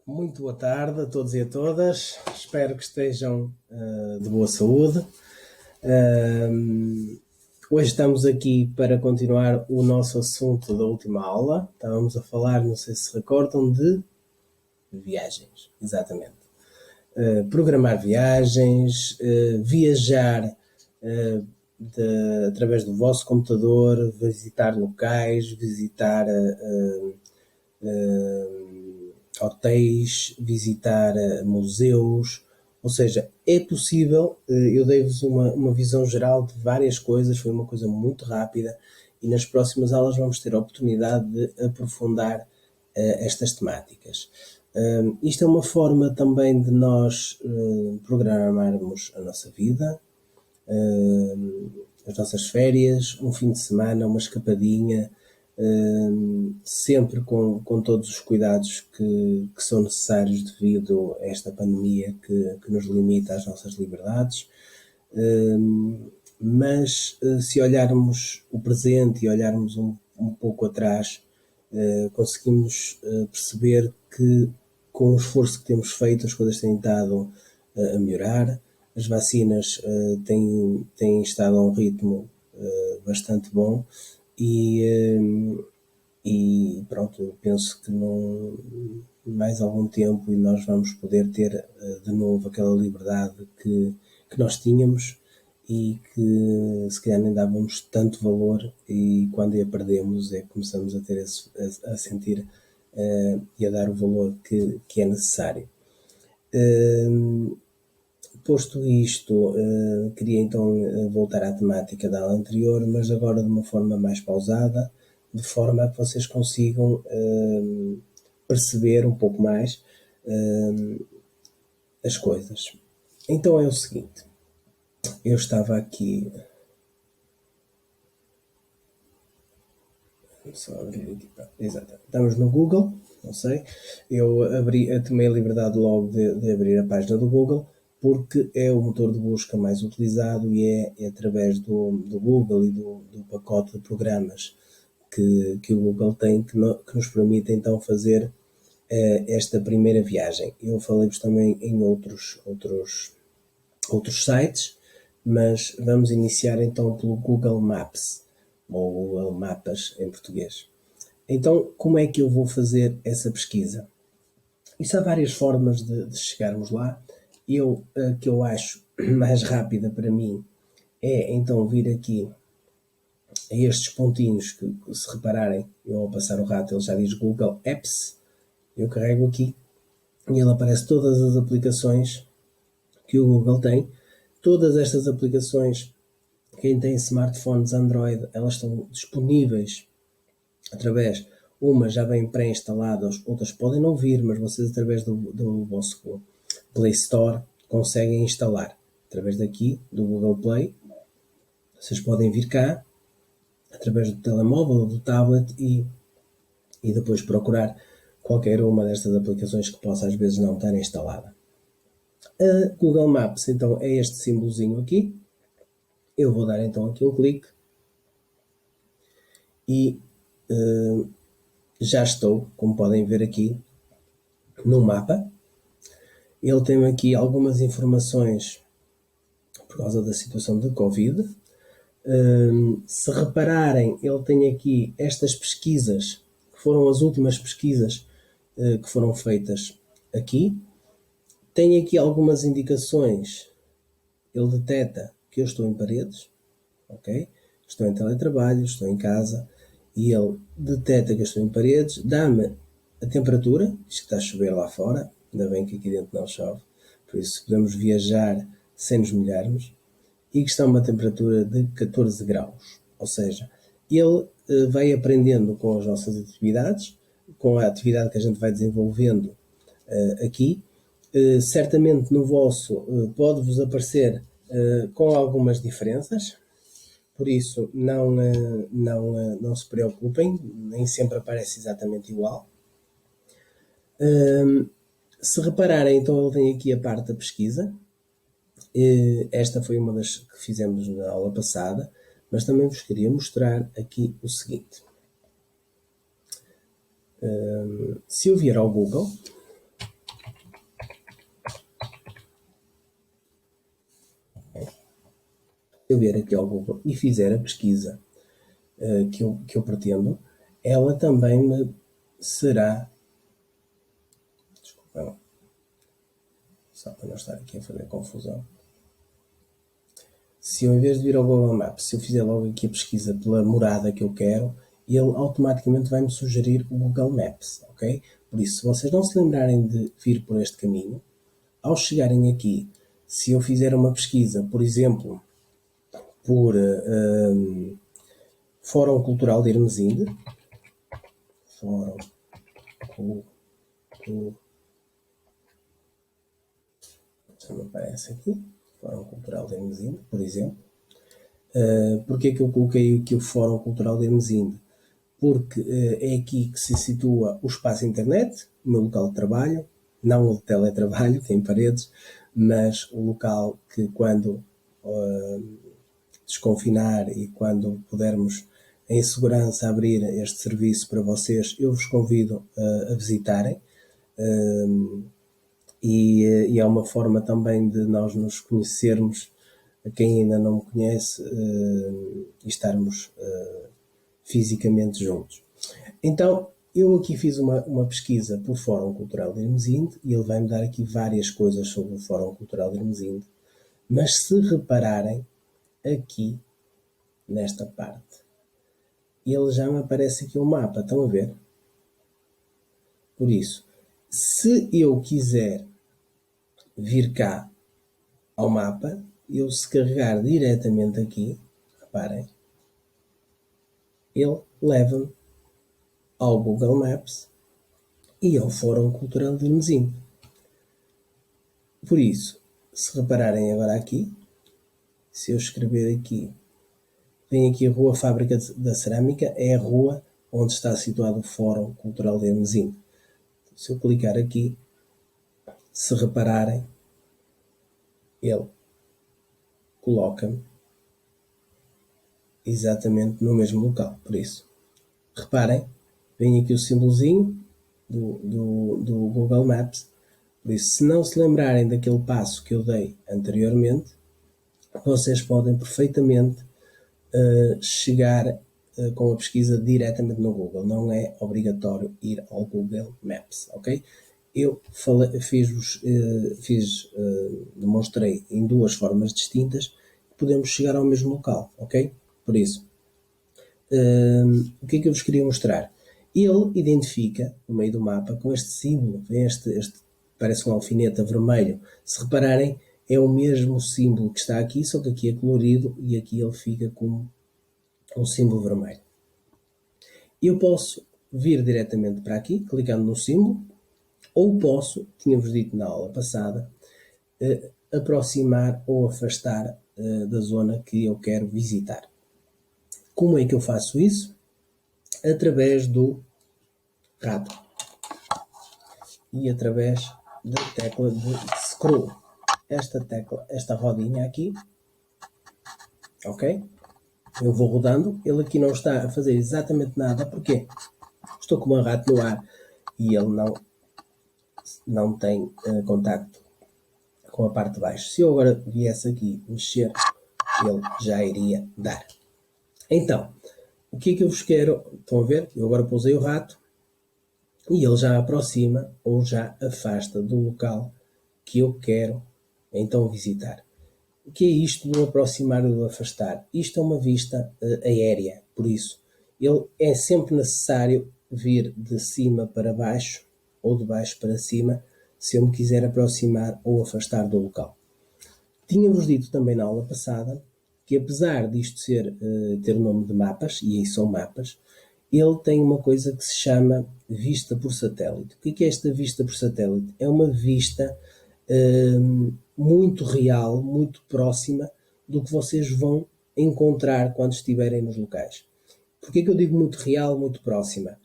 Muito boa tarde a todos e a todas. Espero que estejam de boa saúde. Hoje estamos aqui para continuar o nosso assunto da última aula. Estávamos a falar, não sei se recordam, de viagens. Exatamente. Programar viagens, viajar através do vosso computador, visitar locais, visitar hotéis, visitar museus, ou seja, é possível. Eu dei-vos uma visão geral de várias coisas, foi uma coisa muito rápida e nas próximas aulas vamos ter a oportunidade de aprofundar estas temáticas. Isto é uma forma também de nós programarmos a nossa vida, as nossas férias, um fim de semana, uma escapadinha, sempre com todos os cuidados que são necessários devido a esta pandemia que nos limita às nossas liberdades. Mas se olharmos o presente e olharmos um pouco atrás, conseguimos perceber que com o esforço que temos feito as coisas têm estado a melhorar. As vacinas têm estado a um ritmo bastante bom e pronto, eu penso que mais algum tempo e nós vamos poder ter de novo aquela liberdade que nós tínhamos e que se calhar nem dávamos tanto valor, e quando a perdemos é que começamos a ter a sentir e a dar o valor que é necessário. Posto isto, queria então voltar à temática da aula anterior, mas agora de uma forma mais pausada, de forma a que vocês consigam perceber um pouco mais as coisas. Então é o seguinte, eu estava aqui... Vamos só abrir aqui. Exato. Estamos no Google, não sei. Eu tomei a liberdade logo de abrir a página do Google, porque é o motor de busca mais utilizado e é através do Google e do pacote de programas que o Google tem que nos permite então fazer esta primeira viagem. Eu falei-vos também em outros sites, mas vamos iniciar então pelo Google Maps, ou Google Mapas em português. Então, como é que eu vou fazer essa pesquisa? Isso há várias formas de chegarmos lá. A que eu acho mais rápida para mim é então vir aqui a estes pontinhos que se repararem, eu ao passar o rato ele já diz Google Apps, eu carrego aqui e ele aparece todas as aplicações que o Google tem. Todas estas aplicações, quem tem smartphones Android, elas estão disponíveis através, umas já vêm pré-instaladas, outras podem não vir, mas vocês através do vosso Play Store conseguem instalar. Através daqui, do Google Play, vocês podem vir cá, através do telemóvel ou do tablet e depois procurar qualquer uma destas aplicações que possa às vezes não estar instalada. A Google Maps então é este símbolozinho aqui. Eu vou dar então aqui um clique e já estou, como podem ver aqui, no mapa. Ele tem aqui algumas informações por causa da situação de Covid. Se repararem, ele tem aqui estas pesquisas, que foram as últimas pesquisas que foram feitas aqui. Tem aqui algumas indicações. Ele detecta que eu estou em Paredes, ok? Estou em teletrabalho, estou em casa, e ele detecta que eu estou em Paredes, dá-me a temperatura, diz que está a chover lá fora, ainda bem que aqui dentro não chove, por isso podemos viajar sem nos molharmos, e que está a uma temperatura de 14 graus. Ou seja, ele vai aprendendo com as nossas atividades, com a atividade que a gente vai desenvolvendo aqui. Certamente no vosso pode-vos aparecer com algumas diferenças, por isso não se preocupem, nem sempre aparece exatamente igual. Se repararem, então ele tem aqui a parte da pesquisa. Esta foi uma das que fizemos na aula passada, mas também vos queria mostrar aqui o seguinte. Se eu vier ao Google, eu vier aqui ao Google e fizer a pesquisa que eu pretendo, ela também me será... Desculpa, só para não estar aqui a fazer confusão. Se eu, em vez de vir ao Google Maps, se eu fizer logo aqui a pesquisa pela morada que eu quero, ele automaticamente vai-me sugerir o Google Maps, ok? Por isso, se vocês não se lembrarem de vir por este caminho, ao chegarem aqui, se eu fizer uma pesquisa, por exemplo, por Fórum Cultural de Hermesinde, Fórum Cultural, já me aparece aqui, Fórum Cultural de Hermesinde, por exemplo. Porque é que eu coloquei aqui o Fórum Cultural de Hermesinde? Porque é aqui que se situa o espaço internet, o meu local de trabalho, não o de teletrabalho, tem paredes, mas o local que quando desconfinar e quando pudermos em segurança abrir este serviço para vocês, eu vos convido a visitarem. E é uma forma também de nós nos conhecermos, a quem ainda não me conhece, e estarmos fisicamente juntos. Então, eu aqui fiz uma pesquisa por Fórum Cultural de Hermesinde e ele vai-me dar aqui várias coisas sobre o Fórum Cultural de Hermesinde, mas se repararem aqui nesta parte, ele já me aparece aqui o mapa, estão a ver? Por isso, se eu quiser vir cá ao mapa, eu se carregar diretamente aqui, reparem, ele leva-me ao Google Maps e ao Fórum Cultural de Hermesinde. Por isso, se repararem agora aqui, se eu escrever aqui, vem aqui a Rua Fábrica da Cerâmica, é a rua onde está situado o Fórum Cultural de Hermesinde. Se eu clicar aqui, se repararem, ele coloca-me exatamente no mesmo local. Por isso, reparem, vem aqui o símbolozinho do Google Maps. Por isso, se não se lembrarem daquele passo que eu dei anteriormente, vocês podem perfeitamente chegar com a pesquisa diretamente no Google. Não é obrigatório ir ao Google Maps, ok? Eu demonstrei em duas formas distintas que podemos chegar ao mesmo local, ok? Por isso, o que é que eu vos queria mostrar? Ele identifica, no meio do mapa, com este símbolo, este parece um alfinete vermelho. Se repararem, é o mesmo símbolo que está aqui, só que aqui é colorido e aqui ele fica com um símbolo vermelho. Eu posso vir diretamente para aqui, clicando no símbolo, ou posso, tínhamos dito na aula passada, aproximar ou afastar da zona que eu quero visitar. Como é que eu faço isso? Através do rato e através da tecla de scroll. Esta rodinha aqui, ok? Eu vou rodando, ele aqui não está a fazer exatamente nada, porque estou com um rato no ar e ele não tem contacto com a parte de baixo. Se eu agora viesse aqui mexer, ele já iria dar. Então, o que é que eu vos quero? Estão a ver? Eu agora pousei o rato e ele já aproxima ou já afasta do local que eu quero então visitar. O que é isto do aproximar ou do afastar? Isto é uma vista aérea, por isso ele é sempre necessário vir de cima para baixo ou de baixo para cima se eu me quiser aproximar ou afastar do local. Tinha-vos dito também na aula passada que apesar disto ter o nome de mapas, e aí são mapas, ele tem uma coisa que se chama vista por satélite. O que é esta vista por satélite? É uma vista muito real, muito próxima do que vocês vão encontrar quando estiverem nos locais. Porquê que eu digo muito real, muito próxima?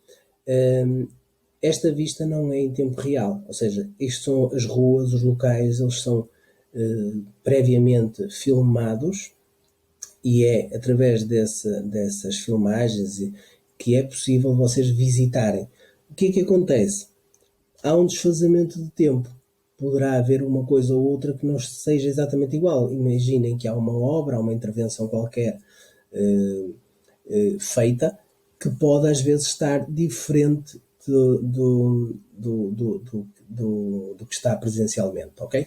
Esta vista não é em tempo real, ou seja, isto são as ruas, os locais, eles são previamente filmados e é através dessas filmagens que é possível vocês visitarem. O que é que acontece? Há um desfazamento de tempo. poderá haver uma coisa ou outra que não seja exatamente igual. Imaginem que há uma obra, há uma intervenção qualquer feita, que pode às vezes estar diferente do que está presencialmente, ok?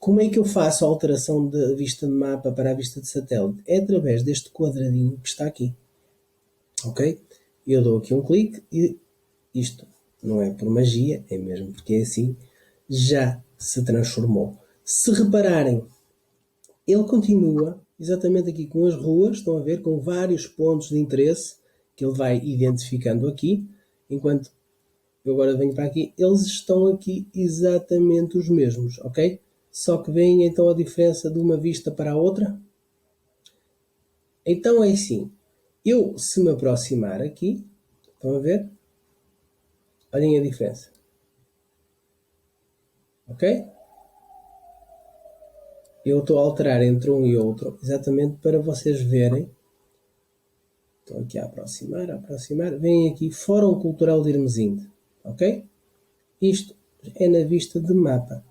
Como é que eu faço a alteração da vista de mapa para a vista de satélite? É através deste quadradinho que está aqui, ok? Eu dou aqui um clique e isto não é por magia, é mesmo porque é assim, já se transformou. Se repararem, ele continua exatamente aqui com as ruas, estão a ver, com vários pontos de interesse que ele vai identificando aqui, enquanto eu agora venho para aqui, eles estão aqui exatamente os mesmos, ok? Só que veem então a diferença de uma vista para a outra. Então é assim, eu se me aproximar aqui, estão a ver? Olhem a diferença, ok? Eu estou a alterar entre um e outro exatamente para vocês verem. Estou aqui a aproximar. Vem aqui Fórum Cultural de Irmesinde, ok? Isto é na vista de mapa.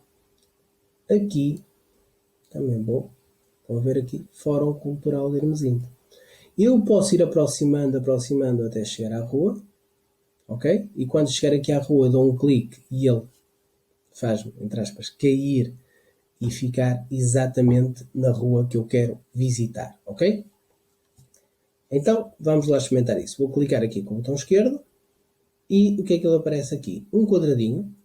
Aqui, também vou, estão a ver aqui, Fórum Cultural de Irmesinde. Eu posso ir aproximando até chegar à rua, ok? E quando chegar aqui à rua dou um clique e ele faz-me, entre aspas, cair e ficar exatamente na rua que eu quero visitar, ok? Então, vamos lá experimentar isso. Vou clicar aqui com o botão esquerdo e o que é que ele aparece aqui? Um quadradinho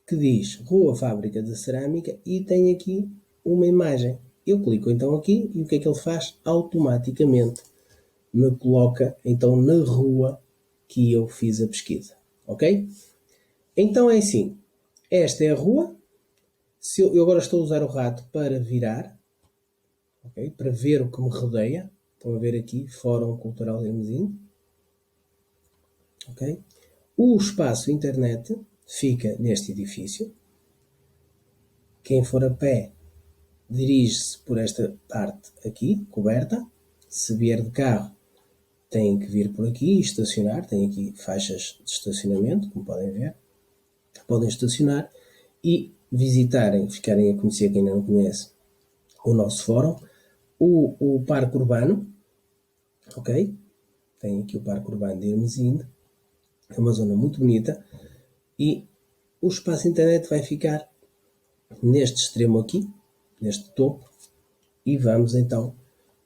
que diz Rua Fábrica de Cerâmica e tem aqui uma imagem. Eu clico então aqui e o que é que ele faz? Automaticamente me coloca então na rua que eu fiz a pesquisa, ok? Então é assim, esta é a rua, se eu agora estou a usar o rato para virar, ok? Para ver o que me rodeia, estão a ver aqui, Fórum Cultural de Hermesinde, ok? O espaço internet fica neste edifício, quem for a pé dirige-se por esta parte aqui, coberta, se vier de carro tem que vir por aqui e estacionar, tem aqui faixas de estacionamento, como podem ver, podem estacionar e visitarem, ficarem a conhecer, quem não conhece, o nosso fórum, o Parque Urbano, ok? Tem aqui o Parque Urbano de Hermesinde, é uma zona muito bonita e o espaço internet vai ficar neste extremo aqui, neste topo, e vamos então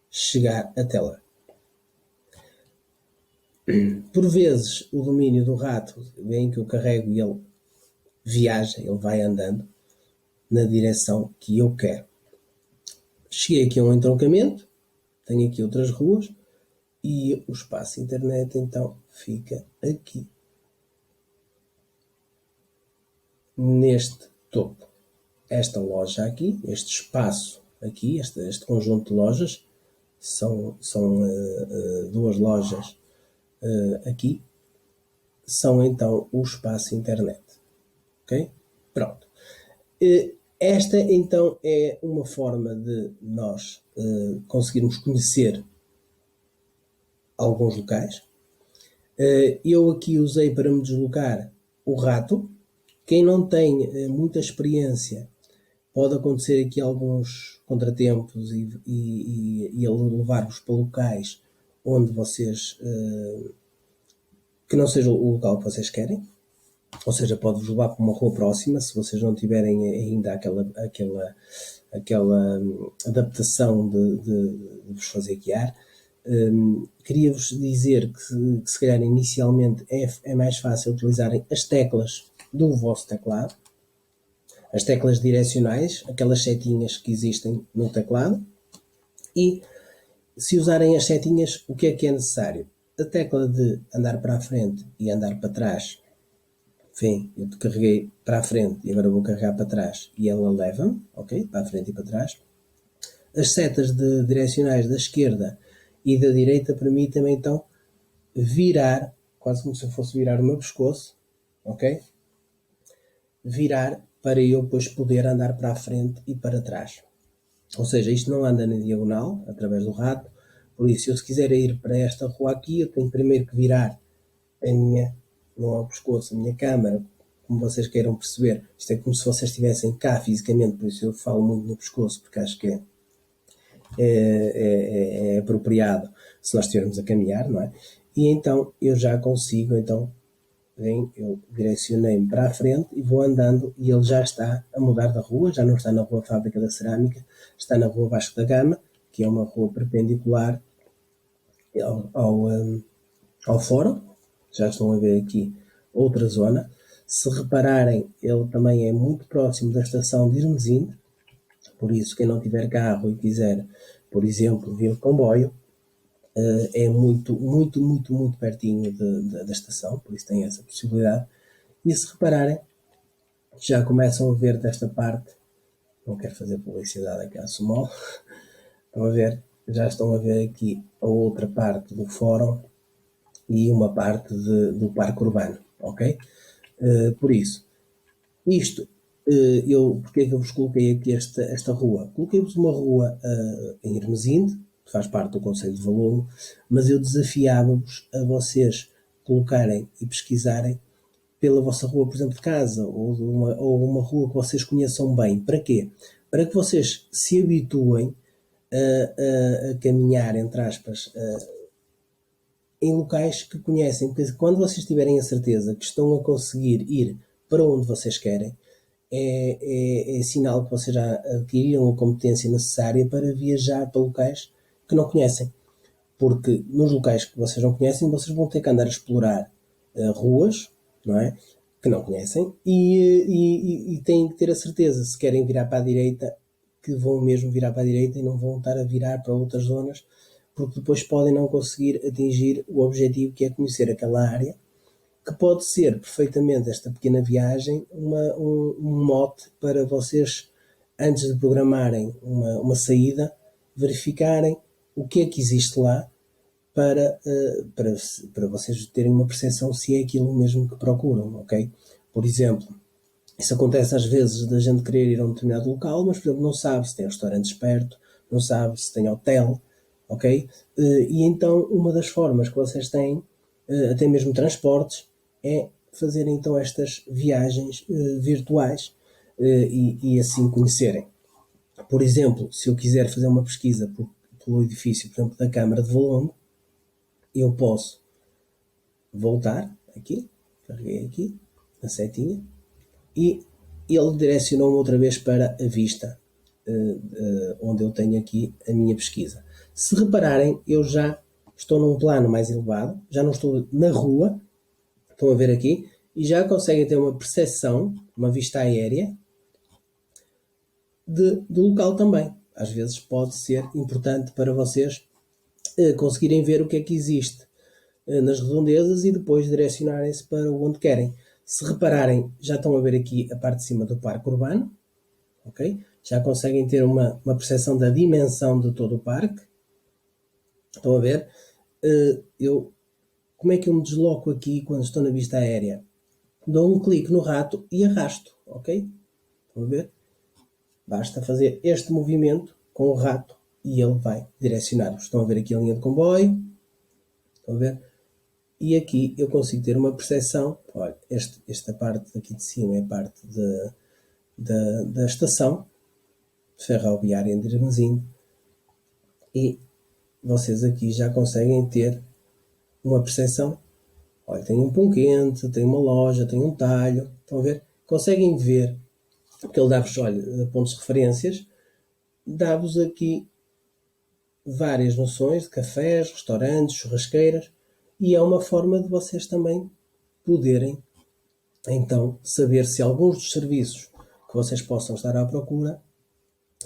chegar até lá. Por vezes o domínio do rato, vem que eu carrego e ele viaja, ele vai andando na direção que eu quero. Cheguei aqui a um entroncamento, tenho aqui outras ruas e o espaço internet então fica aqui, neste topo. Esta loja aqui, este espaço aqui, este conjunto de lojas, são duas lojas aqui, são então o espaço internet, ok? Pronto. Esta então é uma forma de nós conseguirmos conhecer alguns locais. Eu aqui usei para me deslocar o rato. Quem não tem muita experiência, pode acontecer aqui alguns contratempos e ele levar-vos para locais onde vocês que não seja o local que vocês querem, ou seja, pode-vos levar para uma rua próxima se vocês não tiverem ainda aquela adaptação de vos fazer guiar. Queria-vos dizer que se calhar inicialmente é mais fácil utilizarem as teclas do vosso teclado, as teclas direcionais, aquelas setinhas que existem no teclado, e se usarem as setinhas, o que é necessário? A tecla de andar para a frente e andar para trás, enfim, eu carreguei para a frente e agora vou carregar para trás e ela leva-me, ok, para a frente e para trás. As setas direcionais da esquerda e da direita permitem-me então virar, quase como se eu fosse virar o meu pescoço, ok? Virar para eu depois poder andar para a frente e para trás. Ou seja, isto não anda na diagonal, através do rato, por isso eu se quiser ir para esta rua aqui, eu tenho primeiro que virar não é o pescoço, a minha câmara, como vocês queiram perceber. Isto é como se vocês estivessem cá fisicamente, por isso eu falo muito no pescoço, porque acho que é apropriado se nós estivermos a caminhar, não é? E então eu já consigo, então, bem, eu direcionei-me para a frente e vou andando e ele já está a mudar da rua, já não está na rua Fábrica da Cerâmica, está na rua Vasco da Gama, que é uma rua perpendicular ao fórum. Já estão a ver aqui outra zona. Se repararem, ele também é muito próximo da estação de Irmesinde, por isso quem não tiver carro e quiser, por exemplo, vir de comboio, é muito pertinho da estação, por isso tem essa possibilidade. E se repararem, já começam a ver desta parte, não quero fazer publicidade aqui à Sumol, estão a ver, já estão a ver aqui a outra parte do fórum e uma parte do parque urbano, ok? Por isso, isto, porque é que eu vos coloquei aqui esta rua? Coloquei-vos uma rua em Hermesinde, que faz parte do Conselho de Valongo, mas eu desafiava-vos a vocês colocarem e pesquisarem pela vossa rua, por exemplo, de casa, ou uma rua que vocês conheçam bem. Para quê? Para que vocês se habituem a caminhar, entre aspas, em locais que conhecem, porque quando vocês tiverem a certeza que estão a conseguir ir para onde vocês querem, é sinal que vocês já adquiriram a competência necessária para viajar para locais que não conhecem. Porque nos locais que vocês não conhecem, vocês vão ter que andar a explorar ruas, não é? Que não conhecem, e têm que ter a certeza, se querem virar para a direita, que vão mesmo virar para a direita e não vão estar a virar para outras zonas, porque depois podem não conseguir atingir o objetivo, que é conhecer aquela área, que pode ser perfeitamente esta pequena viagem um mote para vocês, antes de programarem uma saída, verificarem o que é que existe lá para vocês terem uma percepção se é aquilo mesmo que procuram, ok? Por exemplo, isso acontece às vezes da gente querer ir a um determinado local, mas por exemplo não sabe se tem restaurantes perto, não sabe se tem hotel, ok? E então uma das formas que vocês têm, até mesmo transportes, é fazer então estas viagens virtuais e assim conhecerem. Por exemplo, se eu quiser fazer uma pesquisa pelo edifício, por exemplo, da Câmara de Valongo, eu posso voltar aqui, carreguei aqui na setinha e ele direcionou-me outra vez para a vista onde eu tenho aqui a minha pesquisa. Se repararem, eu já estou num plano mais elevado, já não estou na rua, estão a ver aqui, e já conseguem ter uma percepção, uma vista aérea do local também. Às vezes pode ser importante para vocês conseguirem ver o que é que existe nas redondezas e depois direcionarem-se para onde querem. Se repararem, já estão a ver aqui a parte de cima do parque urbano, ok? Já conseguem ter uma percepção da dimensão de todo o parque. Estão a ver? Como é que eu me desloco aqui quando estou na vista aérea? Dou um clique no rato e arrasto, ok? Estão a ver? Basta fazer este movimento com o rato e ele vai direcionar-vos. Estão a ver aqui a linha de comboio? Estão a ver? E aqui eu consigo ter uma percepção. Olha, esta parte aqui de cima é a parte da estação ferroviária de Irmesinde, e vocês aqui já conseguem ter uma percepção. Olha, tem um pão quente, tem uma loja, tem um talho. Estão a ver? Conseguem ver que ele dá-vos, olha, pontos de referências, dá-vos aqui várias noções de cafés, restaurantes, churrasqueiras, e é uma forma de vocês também poderem então saber se alguns dos serviços que vocês possam estar à procura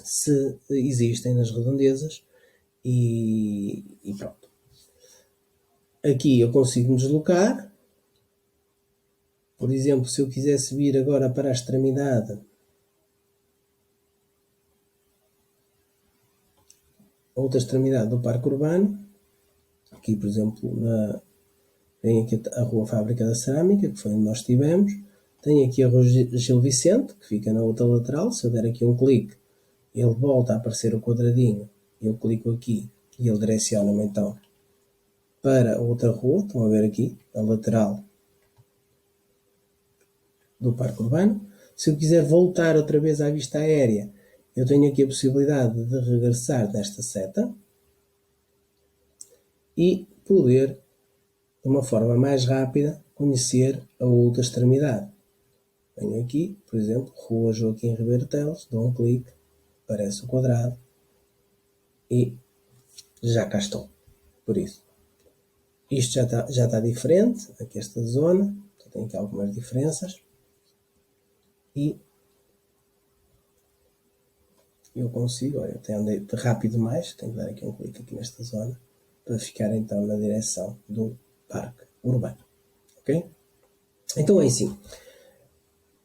se existem nas redondezas e pronto. Aqui eu consigo me deslocar. Por exemplo, se eu quisesse vir agora para a extremidade, outra extremidade do parque urbano, aqui por exemplo tem aqui a rua Fábrica da Cerâmica, que foi onde nós estivemos, tem aqui a rua Gil Vicente, que fica na outra lateral. Se eu der aqui um clique, ele volta a aparecer o quadradinho, eu clico aqui e ele direciona-me então para outra rua. Estão a ver aqui, a lateral do parque urbano. Se eu quiser voltar outra vez à vista aérea, eu tenho aqui a possibilidade de regressar nesta seta e poder, de uma forma mais rápida, conhecer a outra extremidade. Venho aqui, por exemplo, Rua Joaquim Ribeiro Teles, dou um clique, aparece o quadrado e já cá estou. Por isso, isto já está diferente, aqui esta zona, tem aqui algumas diferenças e eu consigo, olha, até andei rápido demais, tenho que dar aqui um clique aqui nesta zona para ficar então na direção do parque urbano, ok? Então é assim,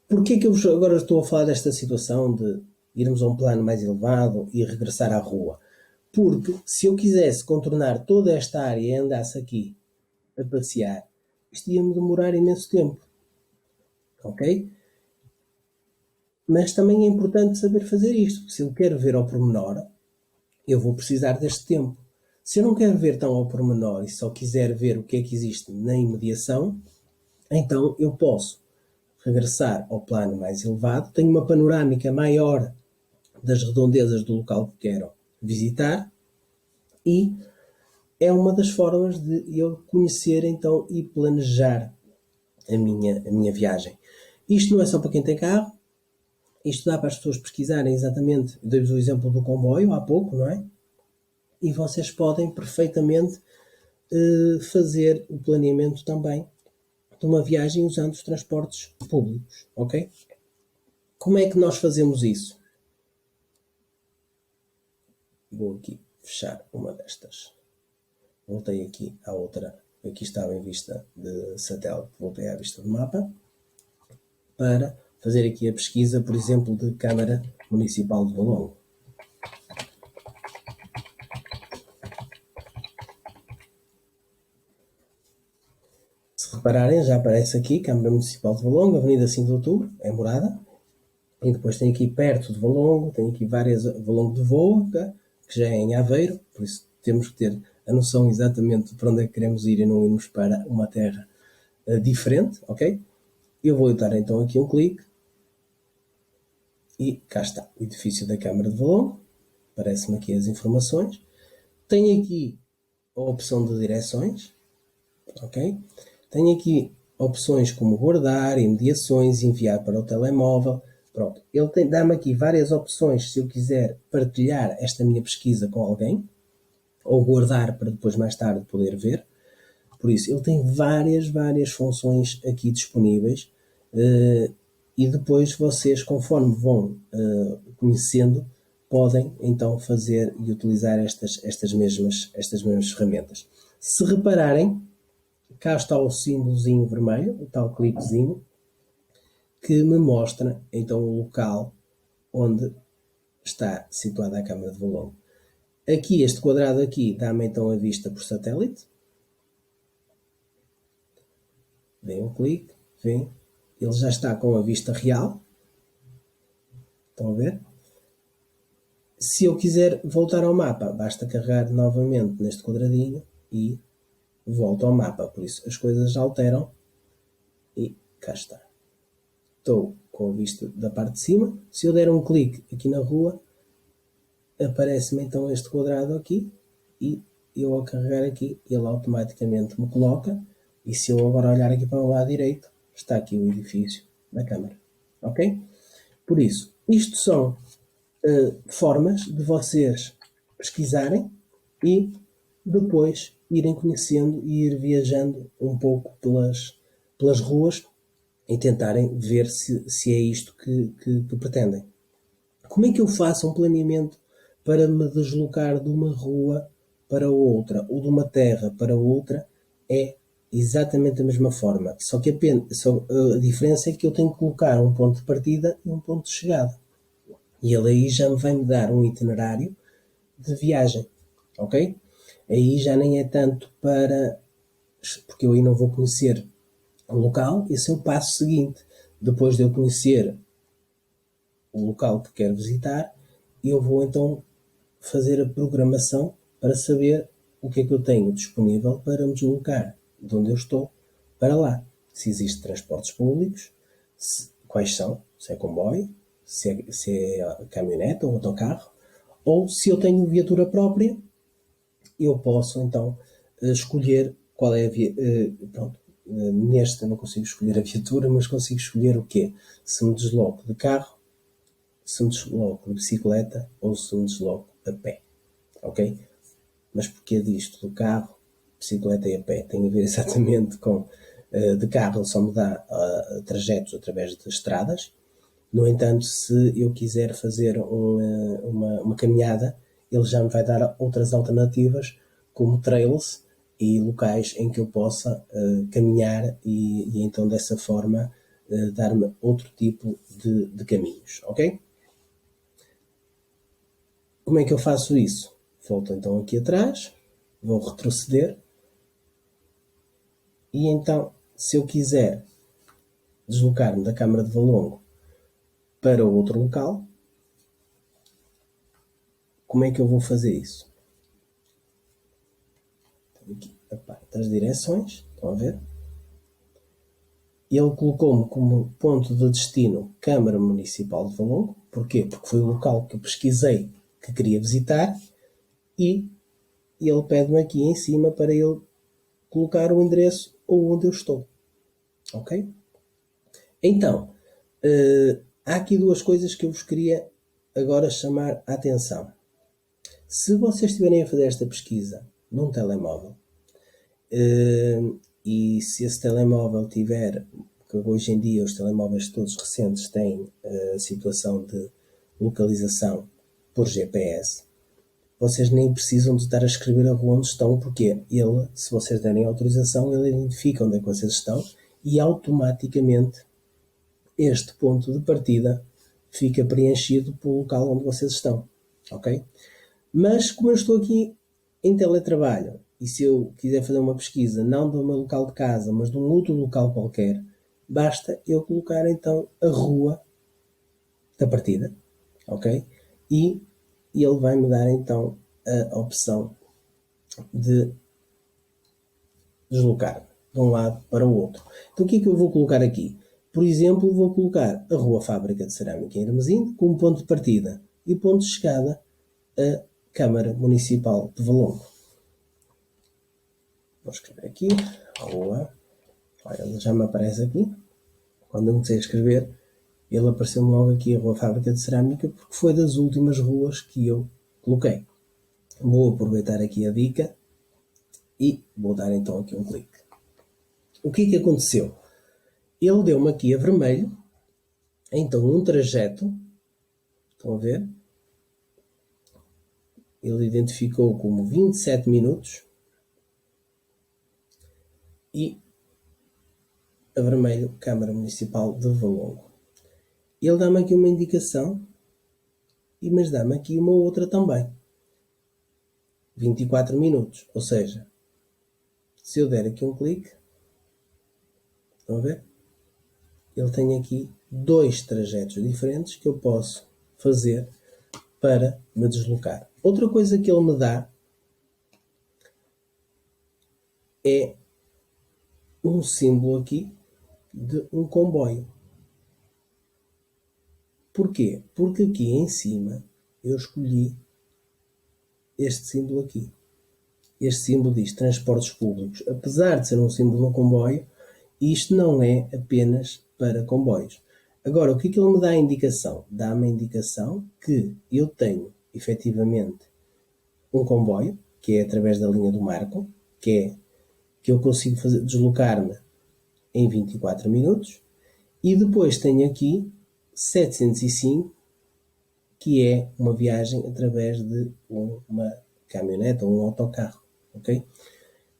porquê que eu agora estou a falar desta situação de irmos a um plano mais elevado e regressar à rua? Porque se eu quisesse contornar toda esta área e andasse aqui a passear, isto ia-me demorar imenso tempo, ok? Mas também é importante saber fazer isto. Se eu quero ver ao pormenor, eu vou precisar deste tempo. Se eu não quero ver tão ao pormenor e só quiser ver o que é que existe na imediação, então eu posso regressar ao plano mais elevado, tenho uma panorâmica maior das redondezas do local que quero visitar e é uma das formas de eu conhecer então e planejar a minha viagem. Isto não é só para quem tem carro, isto dá para as pessoas pesquisarem exatamente, dei-vos o exemplo do comboio há pouco, não é? E vocês podem perfeitamente fazer o planeamento também de uma viagem usando os transportes públicos, ok? Como é que nós fazemos isso? Vou aqui fechar uma destas. Voltei aqui à outra, aqui estava em vista de satélite, voltei à vista do mapa, para fazer aqui a pesquisa, por exemplo, de Câmara Municipal de Valongo. Se repararem, já aparece aqui Câmara Municipal de Valongo, Avenida 5 de Outubro, é morada. E depois tem aqui perto de Valongo, tem aqui várias, Valongo de Voa, que já é em Aveiro, por isso temos que ter a noção exatamente para onde é que queremos ir e não irmos para uma terra diferente, ok? Eu vou dar então aqui um clique e cá está, o edifício da Câmara de Valongo, aparece-me aqui as informações. Tenho aqui a opção de direções, ok? Tenho aqui opções como guardar, imediações, enviar para o telemóvel. Pronto, ele dá-me aqui várias opções se eu quiser partilhar esta minha pesquisa com alguém ou guardar para depois mais tarde poder ver. Por isso, ele tem várias funções aqui disponíveis e depois vocês, conforme vão conhecendo, podem então fazer e utilizar estas mesmas ferramentas. Se repararem, cá está o símbolozinho vermelho, o tal cliquezinho, que me mostra então o local onde está situada a Câmara de Valongo. Aqui, este quadrado aqui, dá-me então a vista por satélite. Dei um clique, vem, ele já está com a vista real. Estão a ver? Se eu quiser voltar ao mapa, basta carregar novamente neste quadradinho e volto ao mapa. Por isso as coisas alteram e cá está. Estou com a vista da parte de cima. Se eu der um clique aqui na rua, aparece-me então este quadrado aqui e eu ao carregar aqui, ele automaticamente me coloca e se eu agora olhar aqui para o lado direito, está aqui o edifício da Câmara. Ok? Por isso, isto são formas de vocês pesquisarem e depois irem conhecendo e ir viajando um pouco pelas ruas e tentarem ver se é isto que pretendem. Como é que eu faço um planeamento para me deslocar de uma rua para outra ou de uma terra para outra? É exatamente da mesma forma, só que a diferença é que eu tenho que colocar um ponto de partida e um ponto de chegada. E ele aí já me vai me dar um itinerário de viagem, ok? Aí já nem é tanto porque eu aí não vou conhecer o local, esse é o passo seguinte. Depois de eu conhecer o local que quero visitar, eu vou então fazer a programação para saber o que é que eu tenho disponível para me deslocar de onde eu estou para lá. Se existem transportes públicos, quais são, se é comboio, se é caminhonete ou autocarro, ou se eu tenho viatura própria, eu posso então escolher qual é a pronto, neste eu não consigo escolher a viatura, mas consigo escolher o quê? Se me desloco de carro, se me desloco de bicicleta ou se me desloco a pé. Ok? Mas porquê disto? Do carro, bicicleta e a pé? Tem a ver exatamente com de carro ele só me dá trajetos através de estradas. No entanto, se eu quiser fazer uma caminhada, ele já me vai dar outras alternativas, como trails e locais em que eu possa caminhar e então dessa forma dar-me outro tipo de caminhos, ok? Como é que eu faço isso? Volto então aqui atrás, vou retroceder e então, se eu quiser deslocar-me da Câmara de Valongo para outro local, como é que eu vou fazer isso? Aqui a parte das direções, estão a ver? Ele colocou-me como ponto de destino Câmara Municipal de Valongo. Porquê? Porque foi o local que eu pesquisei que queria visitar e ele pede-me aqui em cima para ele colocar o endereço onde eu estou. Ok? Então, há aqui duas coisas que eu vos queria agora chamar a atenção. Se vocês estiverem a fazer esta pesquisa num telemóvel, e se esse telemóvel tiver, que hoje em dia os telemóveis todos recentes têm a situação de localização por GPS, vocês nem precisam de estar a escrever a rua onde estão, porque ele, se vocês derem autorização, ele identifica onde é que vocês estão e automaticamente este ponto de partida fica preenchido pelo local onde vocês estão, ok? Mas como eu estou aqui em teletrabalho e se eu quiser fazer uma pesquisa não do meu local de casa, mas de um outro local qualquer, basta eu colocar então a rua da partida, ok? E ele vai me dar então a opção de deslocar de um lado para o outro. Então o que é que eu vou colocar aqui? Por exemplo, vou colocar a Rua Fábrica de Cerâmica em Hermesinde como ponto de partida e ponto de chegada a Câmara Municipal de Valongo. Vou escrever aqui, Rua. Olha, ele já me aparece aqui. Quando eu comecei a escrever, ele apareceu-me logo aqui a Rua Fábrica de Cerâmica, porque foi das últimas ruas que eu coloquei. Vou aproveitar aqui a dica e vou dar então aqui um clique. O que é que aconteceu? Ele deu-me aqui a vermelho, então um trajeto, estão a ver? Ele identificou como 27 minutos e a vermelho Câmara Municipal de Valongo. Ele dá-me aqui uma indicação, mas dá-me aqui uma outra também. 24 minutos, ou seja, se eu der aqui um clique, estão a ver? Ele tem aqui dois trajetos diferentes que eu posso fazer para me deslocar. Outra coisa que ele me dá é um símbolo aqui de um comboio. Porquê? Porque aqui em cima eu escolhi este símbolo aqui. Este símbolo diz transportes públicos. Apesar de ser um símbolo de comboio, isto não é apenas para comboios. Agora, o que é que ele me dá a indicação? Dá-me a indicação que eu tenho, efetivamente, um comboio, que é através da linha do Marco, que eu consigo deslocar-me em 24 minutos, e depois tenho aqui 705, que é uma viagem através de uma caminhonete ou um autocarro, ok?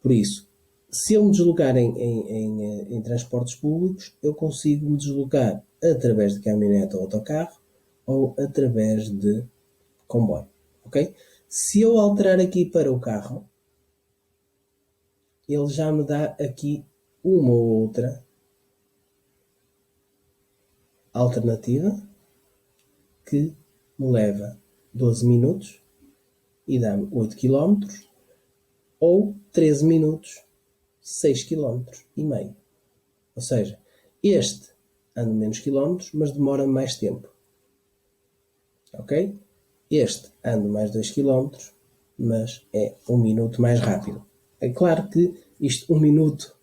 Por isso, se eu me deslocar em transportes públicos, eu consigo me deslocar através de caminhonete ou autocarro ou através de comboio, ok? Se eu alterar aqui para o carro, ele já me dá aqui uma ou outra alternativa que me leva 12 minutos e dá-me 8 km ou 13 minutos, 6 km e meio. Ou seja, este ando menos quilómetros, mas demora mais tempo. Ok? Este ando mais 2 quilómetros, mas é 1 minuto mais rápido. É claro que isto, 1 minuto,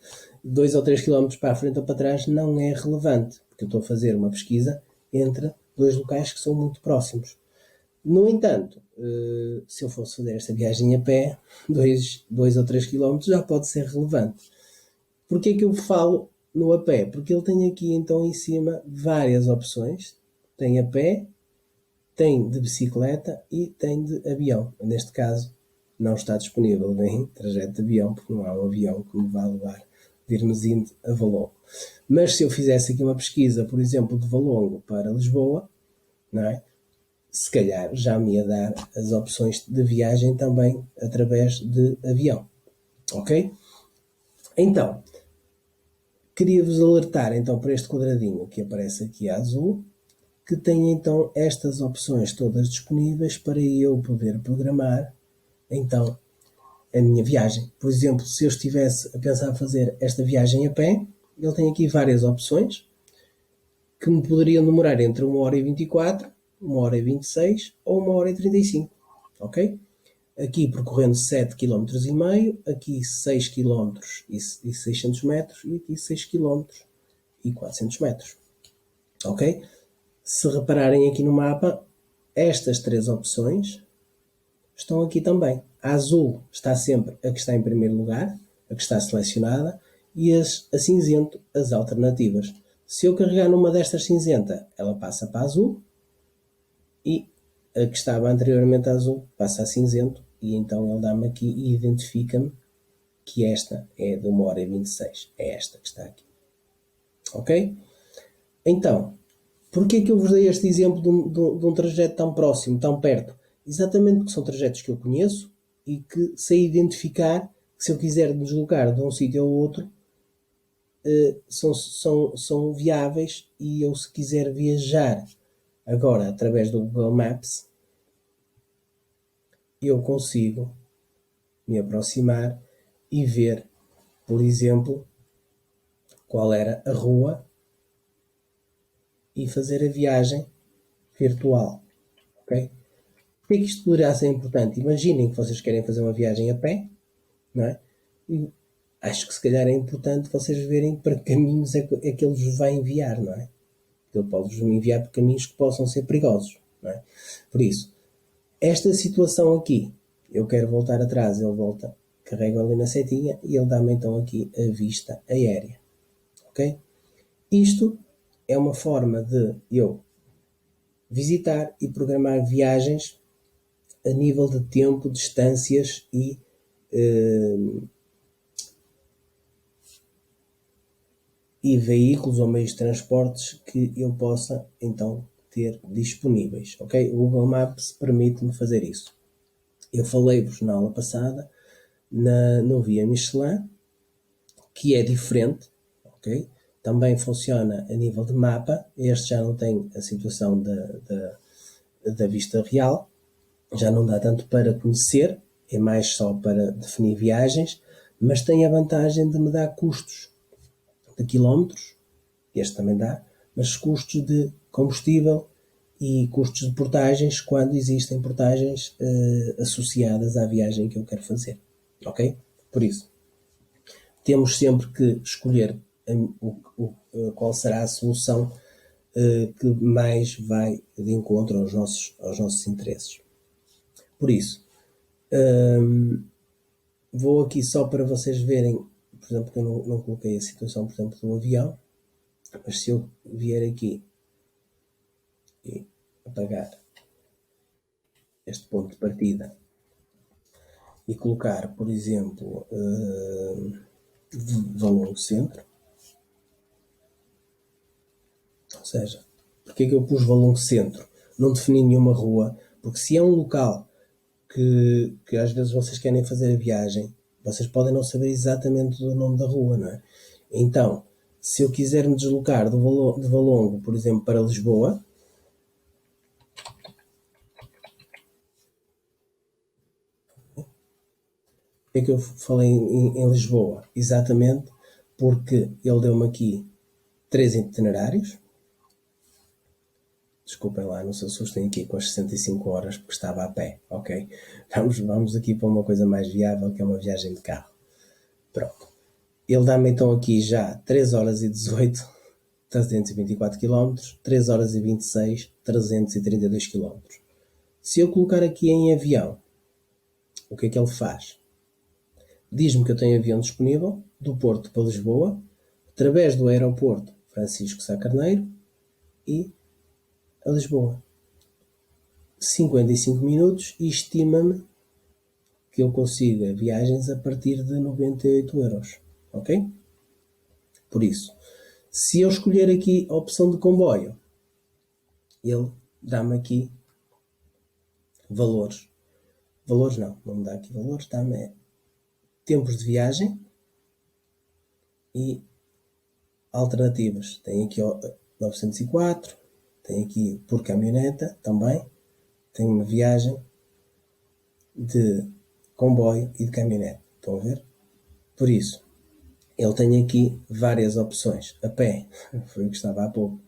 2 ou 3 quilómetros para a frente ou para trás, não é relevante, porque eu estou a fazer uma pesquisa entre dois locais que são muito próximos. No entanto, se eu fosse fazer esta viagem a pé, 2 ou 3 quilómetros já pode ser relevante. Porquê que eu falo no a pé? Porque ele tem aqui então em cima várias opções. Tem a pé, tem de bicicleta e tem de avião. Neste caso, não está disponível nem trajeto de avião, porque não há um avião que me vá levar de Hermesinde a Valongo. Mas se eu fizesse aqui uma pesquisa, por exemplo, de Valongo para Lisboa, não é? Se calhar já me ia dar as opções de viagem também através de avião. Ok? Então, queria-vos alertar então para este quadradinho que aparece aqui a azul, que tem então estas opções todas disponíveis para eu poder programar então a minha viagem. Por exemplo, se eu estivesse a pensar fazer esta viagem a pé, ele tem aqui várias opções que me poderiam demorar entre 1 hora e 24, 1 hora e 26 ou 1 hora e 35. Ok? Aqui percorrendo 7,5 km, aqui 6 km e 600 metros e aqui 6 km e 400 metros. Ok? Se repararem aqui no mapa, estas três opções estão aqui também. A azul está sempre a que está em primeiro lugar, a que está selecionada, e a cinzento, as alternativas. Se eu carregar numa destas cinzenta, ela passa para a azul, e a que estava anteriormente a azul passa a cinzento, e então ele dá-me aqui e identifica-me que esta é de 1 hora e 26. É esta que está aqui. Ok? Então, porquê que eu vos dei este exemplo de um trajeto tão próximo, tão perto? Exatamente porque são trajetos que eu conheço e que sei identificar que se eu quiser deslocar de um sítio ao outro, são viáveis, e eu, se quiser viajar agora através do Google Maps, eu consigo me aproximar e ver, por exemplo, qual era a rua e fazer a viagem virtual. Ok? Por que é que isto poderá ser importante? Imaginem que vocês querem fazer uma viagem a pé, não é? E acho que se calhar é importante vocês verem para que caminhos é que ele vos vai enviar, não é? Ele pode-vos enviar por caminhos que possam ser perigosos, não é? Por isso, esta situação aqui, eu quero voltar atrás, ele volta, carrego ali na setinha e ele dá-me então aqui a vista aérea, ok? Isto é uma forma de eu visitar e programar viagens a nível de tempo, distâncias e veículos ou meios de transportes que eu possa então ter disponíveis, ok? O Google Maps permite-me fazer isso. Eu falei-vos na aula passada no Via Michelin, que é diferente, ok? Também funciona a nível de mapa. Este já não tem a situação da vista real, já não dá tanto para conhecer, é mais só para definir viagens, mas tem a vantagem de me dar custos de quilómetros, este também dá, mas custos de combustível e custos de portagens quando existem portagens associadas à viagem que eu quero fazer. Ok? Por isso, temos sempre que escolher qual será a solução que mais vai de encontro aos nossos interesses. Por isso, vou aqui só para vocês verem, por exemplo, que eu não coloquei a situação, por exemplo, do avião, mas se eu vier aqui e apagar este ponto de partida e colocar, por exemplo, Valongo Centro, ou seja, porque é que eu pus Valongo Centro? Não defini nenhuma rua, porque se é um local que às vezes vocês querem fazer a viagem, vocês podem não saber exatamente do nome da rua, não é? Então, se eu quiser me deslocar de Valongo, por exemplo, para Lisboa, é que eu falei em Lisboa? Exatamente porque ele deu-me aqui 3 itinerários, Desculpem lá, não se assustem aqui com as 65 horas porque estava a pé, ok? Vamos aqui para uma coisa mais viável, que é uma viagem de carro. Pronto. Ele dá-me então aqui já 3 horas e 18, 324 km, 3 horas e 26, 332 km. Se eu colocar aqui em avião, o que é que ele faz? Diz-me que eu tenho avião disponível do Porto para Lisboa, através do aeroporto Francisco Sá Carneiro e a Lisboa. 55 minutos e estima-me que eu consiga viagens a partir de 98 euros. Ok? Por isso, se eu escolher aqui a opção de comboio, ele dá-me aqui valores. Valores não me dá aqui valores, dá-me tempos de viagem e alternativas. Tem aqui 904, tem aqui por caminhoneta também, tem uma viagem de comboio e de caminhonete. Estão a ver? Por isso, ele tem aqui várias opções. A pé, foi o que estava há pouco,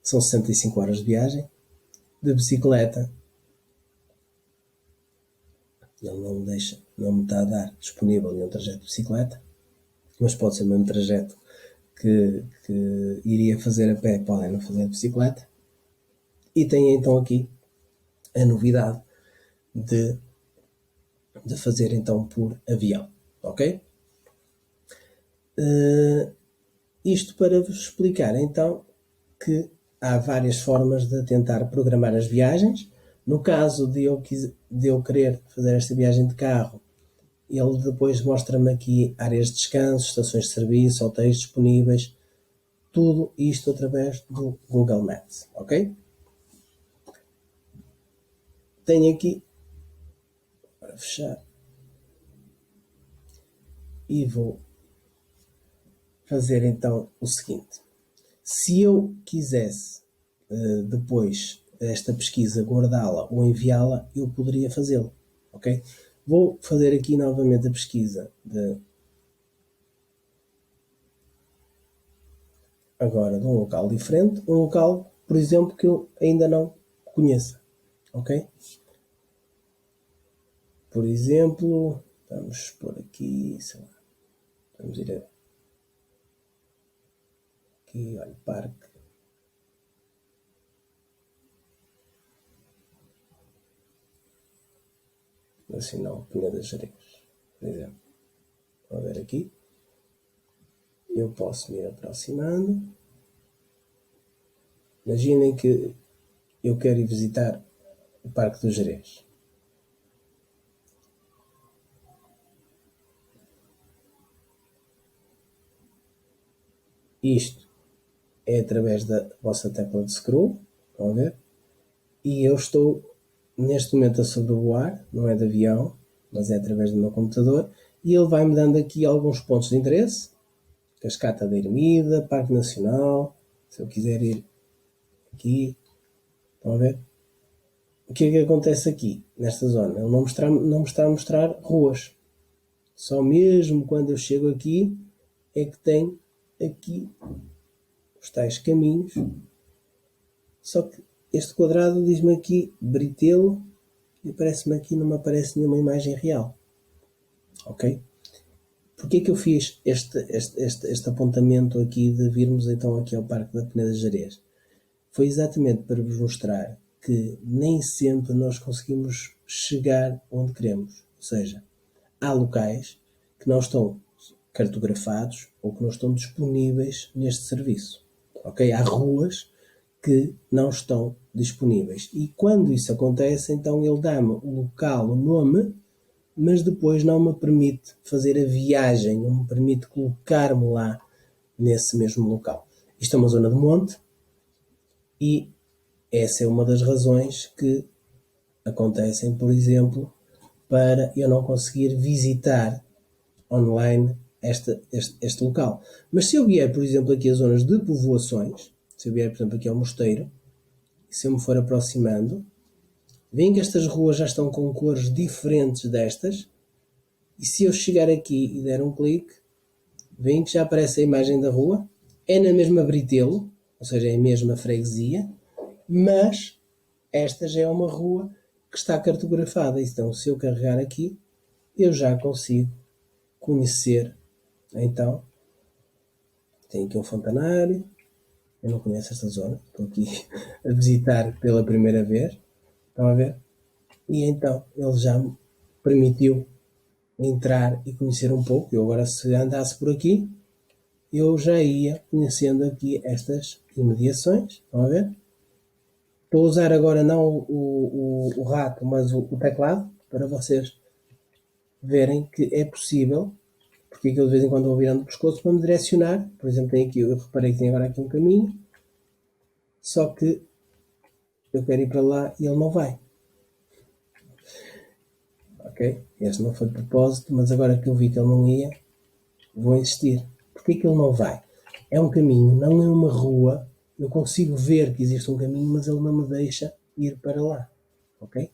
são 65 horas de viagem. De bicicleta, ele não me está a dar disponível nenhum trajeto de bicicleta, mas pode ser o mesmo trajeto que iria fazer a pé, podem não fazer de bicicleta. E tem então aqui a novidade de fazer então por avião, ok? Isto para vos explicar então que há várias formas de tentar programar as viagens. No caso de eu querer fazer esta viagem de carro, ele depois mostra-me aqui áreas de descanso, estações de serviço, hotéis disponíveis, tudo isto através do Google Maps, ok? Tenho aqui, para fechar, e vou fazer então o seguinte. Se eu quisesse depois esta pesquisa guardá-la ou enviá-la, eu poderia fazê-lo, ok? Vou fazer aqui novamente a pesquisa agora de um local diferente, um local, por exemplo, que eu ainda não conheça, ok? Por exemplo, vamos por aqui, sei lá, vamos ir aqui, olha, parque. Assim não, Peneda das Gerês, por exemplo. Vou ver aqui. Eu posso me ir aproximando. Imaginem que eu quero ir visitar o Parque dos Gerês. Isto é através da vossa tecla de scroll, estão a ver? E eu estou neste momento a sobrevoar, não é de avião, mas é através do meu computador, e ele vai-me dando aqui alguns pontos de interesse. Cascata da Ermida, Parque Nacional, se eu quiser ir aqui, estão a ver? O que é que acontece aqui, nesta zona? Ele não me está a mostrar ruas. Só mesmo quando eu chego aqui é que tem aqui os tais caminhos. Só que este quadrado diz-me aqui Britelo e aparece-me aqui, não me aparece nenhuma imagem real. Ok? Porquê que eu fiz este apontamento aqui de virmos então aqui ao Parque da Peneda das Gerês? Foi exatamente para vos mostrar que nem sempre nós conseguimos chegar onde queremos. Ou seja, há locais que não estão cartografados ou que não estão disponíveis neste serviço. Ok? Há ruas que não estão disponíveis. E quando isso acontece, então ele dá-me o local, o nome, mas depois não me permite fazer a viagem, não me permite colocar-me lá nesse mesmo local. Isto é uma zona de monte e essa é uma das razões que acontecem, por exemplo, para eu não conseguir visitar online este local. Mas se eu vier, por exemplo, aqui a zonas de povoações, se eu vier, por exemplo, aqui ao Mosteiro, e se eu me for aproximando, veem que estas ruas já estão com cores diferentes destas, e se eu chegar aqui e der um clique, veem que já aparece a imagem da rua, é na mesma Britelo, ou seja, é a mesma freguesia, mas esta já é uma rua que está cartografada. Então, se eu carregar aqui, eu já consigo conhecer. Então, tem aqui um fontanário. Eu não conheço esta zona, estou aqui a visitar pela primeira vez. Estão a ver? E então, ele já me permitiu entrar e conhecer um pouco. Eu agora, se andasse por aqui, eu já ia conhecendo aqui estas imediações. Estão a ver? Estou a usar agora não o rato, mas o teclado, para vocês verem que é possível, porque aquilo de vez em quando vou virando o pescoço para me direcionar. Por exemplo, tem aqui, eu reparei que tem agora aqui um caminho, só que eu quero ir para lá e ele não vai. Ok? Este não foi de propósito, mas agora que eu vi que ele não ia, vou insistir. Porquê que ele não vai? É um caminho, não é uma rua. Eu consigo ver que existe um caminho, mas ele não me deixa ir para lá. Ok?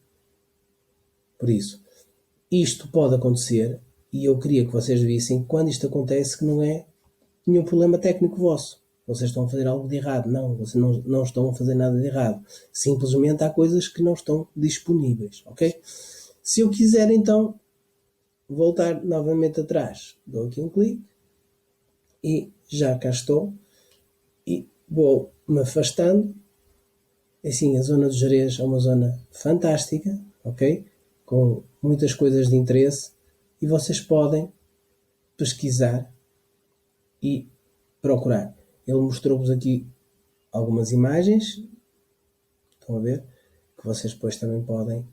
Por isso, isto pode acontecer e eu queria que vocês vissem quando isto acontece que não é nenhum problema técnico vosso. Vocês estão a fazer algo de errado. Não, vocês não estão a fazer nada de errado. Simplesmente há coisas que não estão disponíveis. Ok? Se eu quiser então voltar novamente atrás, dou aqui um clique e já cá estou e vou me afastando. Assim, a zona do Gerês é uma zona fantástica, ok? Com muitas coisas de interesse e vocês podem pesquisar e procurar. Ele mostrou-vos aqui algumas imagens, estão a ver, que vocês depois também podem.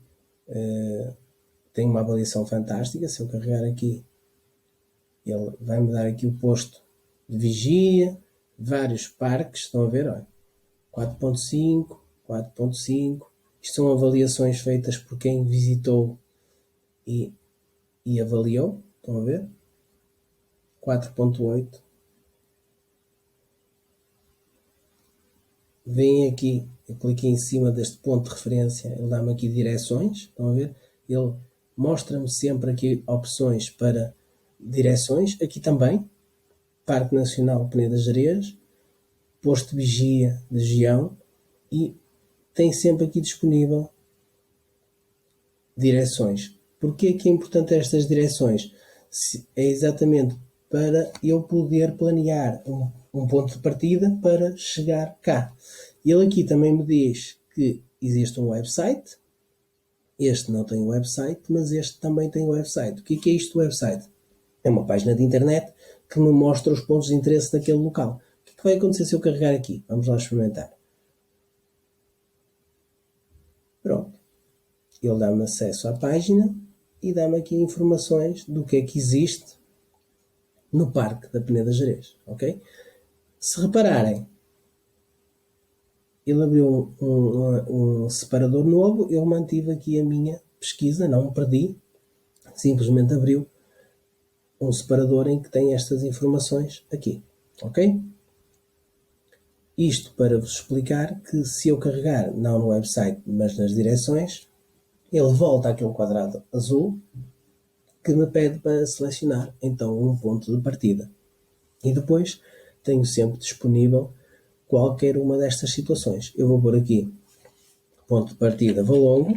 Tem uma avaliação fantástica. Se eu carregar aqui, ele vai-me dar aqui o posto de vigia, vários parques, estão a ver, olha, 4.5, 4.5. Isto são avaliações feitas por quem visitou e avaliou, estão a ver? 4.8. Vem aqui, eu cliquei em cima deste ponto de referência, ele dá-me aqui direções, estão a ver? Ele mostra-me sempre aqui opções para direções, aqui também, Parque Nacional Peneda Gerês, posto de vigia de Gião, e tem sempre aqui disponível direções. Porquê que é importante estas direções? É exatamente para eu poder planear um ponto de partida para chegar cá. Ele aqui também me diz que existe um website. Este não tem website, mas este também tem website. O que é isto do website? É uma página de internet que me mostra os pontos de interesse daquele local. O que vai acontecer se eu carregar aqui? Vamos lá experimentar. Pronto. Ele dá-me acesso à página e dá-me aqui informações do que é que existe no Parque da Peneda Gerês, ok? Se repararem, ele abriu um separador novo, eu mantive aqui a minha pesquisa, não me perdi, simplesmente abriu um separador em que tem estas informações aqui, ok? Isto para vos explicar que se eu carregar, não no website, mas nas direções, ele volta àquele quadrado azul que me pede para selecionar então um ponto de partida. E depois tenho sempre disponível qualquer uma destas situações. Eu vou pôr aqui ponto de partida Valongo.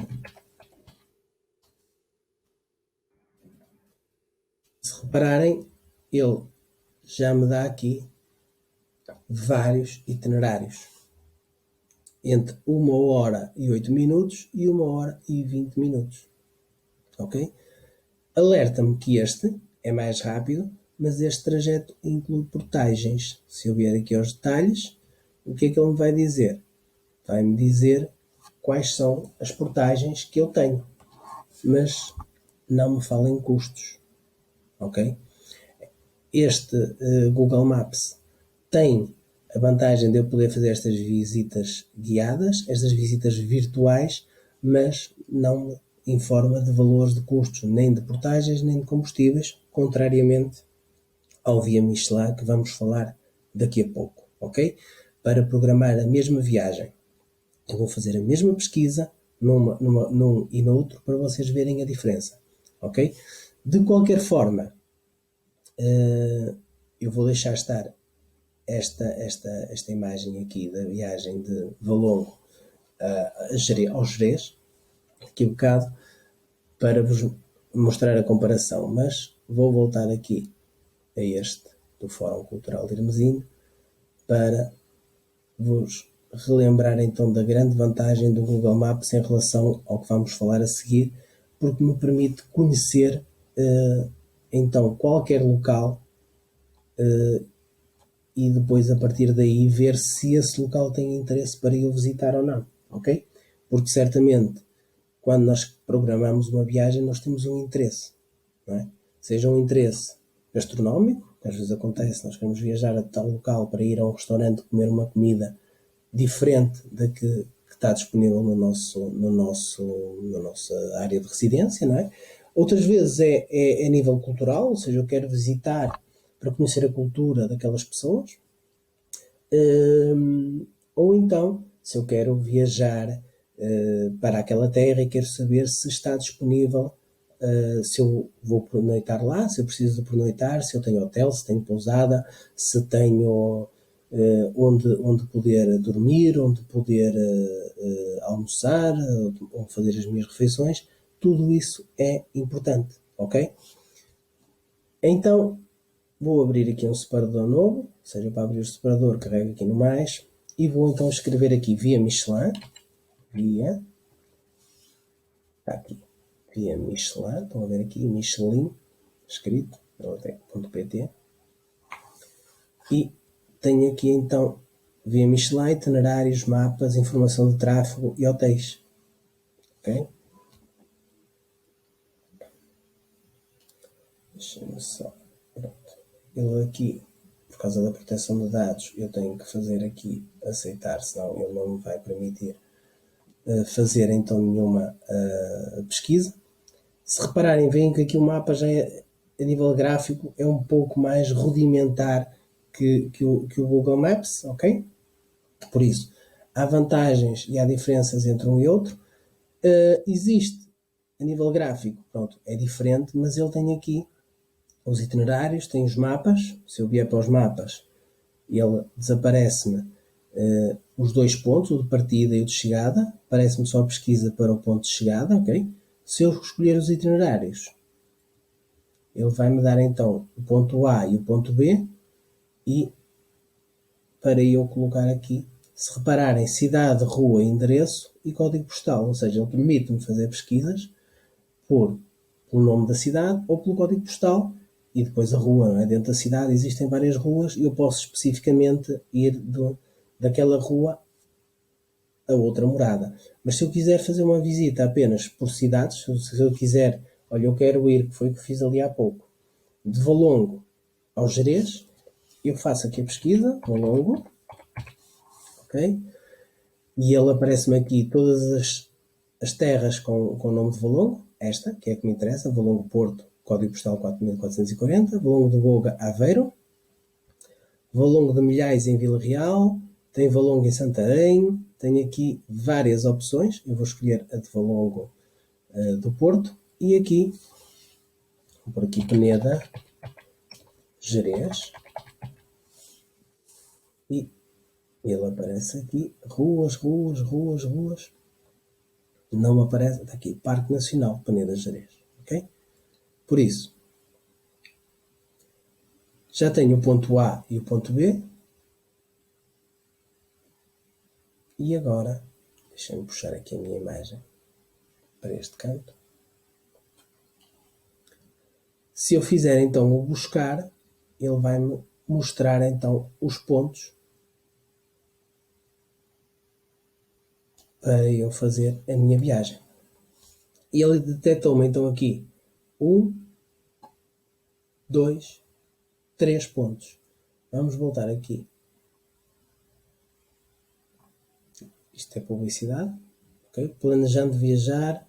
Se repararem, ele já me dá aqui vários itinerários entre 1h e 8 minutos e 1h e 20 minutos. Ok? Alerta-me que este é mais rápido, mas este trajeto inclui portagens. Se eu vier aqui aos detalhes, o que é que ele me vai dizer? Vai-me dizer quais são as portagens que eu tenho, mas não me fala em custos. Ok? Este Google Maps tem a vantagem de eu poder fazer estas visitas guiadas, estas visitas virtuais, mas não me informa de valores de custos, nem de portagens, nem de combustíveis, contrariamente ao Via Michelin, que vamos falar daqui a pouco, ok? Para programar a mesma viagem, eu vou fazer a mesma pesquisa num e noutro para vocês verem a diferença, ok? De qualquer forma, eu vou deixar estar esta imagem aqui da viagem de Valongo ao Gerês, aqui um bocado, para vos mostrar a comparação, mas vou voltar aqui a este do Fórum Cultural de Hermesinde para vos relembrar então da grande vantagem do Google Maps em relação ao que vamos falar a seguir, porque me permite conhecer então qualquer local e depois a partir daí ver se esse local tem interesse para eu visitar ou não, ok? Porque certamente quando nós programamos uma viagem nós temos um interesse, não é? Seja um interesse gastronómico, que às vezes acontece, nós queremos viajar a tal local para ir a um restaurante comer uma comida diferente da que está disponível na nossa área de residência, não é? Outras vezes é a nível cultural, ou seja, eu quero visitar para conhecer a cultura daquelas pessoas, ou então, se eu quero viajar para aquela terra e quero saber se está disponível, se eu vou pernoitar lá, se eu preciso de pernoitar, se eu tenho hotel, se tenho pousada, se tenho onde poder dormir, onde poder almoçar, onde fazer as minhas refeições, tudo isso é importante, ok? Então, vou abrir aqui um separador novo, ou seja, para abrir o separador carrego aqui no mais, e vou então escrever aqui via Michelin, está aqui, via Michelin, estão a ver aqui, Michelin, escrito, .pt, e tenho aqui então via Michelin, itinerários, mapas, informação de tráfego e hotéis, ok? Deixa-me só, pronto. Ele aqui, por causa da proteção de dados, eu tenho que fazer aqui aceitar, senão ele não me vai permitir fazer então nenhuma pesquisa. Se repararem, veem que aqui o mapa já é, a nível gráfico, é um pouco mais rudimentar que o Google Maps, ok? Por isso, há vantagens e há diferenças entre um e outro. Existe, a nível gráfico, pronto, é diferente, mas ele tem aqui os itinerários, tem os mapas. Se eu vier para os mapas, ele desaparece-me os dois pontos, o de partida e o de chegada. Aparece-me só a pesquisa para o ponto de chegada, ok? Se eu escolher os itinerários, ele vai-me dar então o ponto A e o ponto B, e para eu colocar aqui, se repararem, cidade, rua, endereço e código postal, ou seja, ele permite-me fazer pesquisas pelo nome da cidade ou pelo código postal, e depois a rua, não é? Dentro da cidade existem várias ruas e eu posso especificamente ir daquela rua a outra morada. Mas se eu quiser fazer uma visita apenas por cidades, se eu quiser, olha, eu quero ir, que foi o que fiz ali há pouco, de Valongo ao Gerês, eu faço aqui a pesquisa, Valongo, ok? E ele aparece-me aqui todas as terras com o nome de Valongo, esta, que é a que me interessa, Valongo Porto, código postal 4440, Valongo de Boga, Aveiro, Valongo de Milhais em Vila Real, tem Valongo em Santarém, tem aqui várias opções, eu vou escolher a de Valongo do Porto, e aqui, vou por aqui Peneda, Gerês, e ele aparece aqui, ruas, não aparece, está aqui, Parque Nacional Peneda Gerês, ok? Por isso, já tenho o ponto A e o ponto B, e agora, deixa-me puxar aqui a minha imagem para este canto. Se eu fizer então o buscar, ele vai-me mostrar então os pontos para eu fazer a minha viagem. E ele detectou-me então aqui 1, 2, 3 pontos. Vamos voltar aqui. Isto é publicidade. Okay? Planejando viajar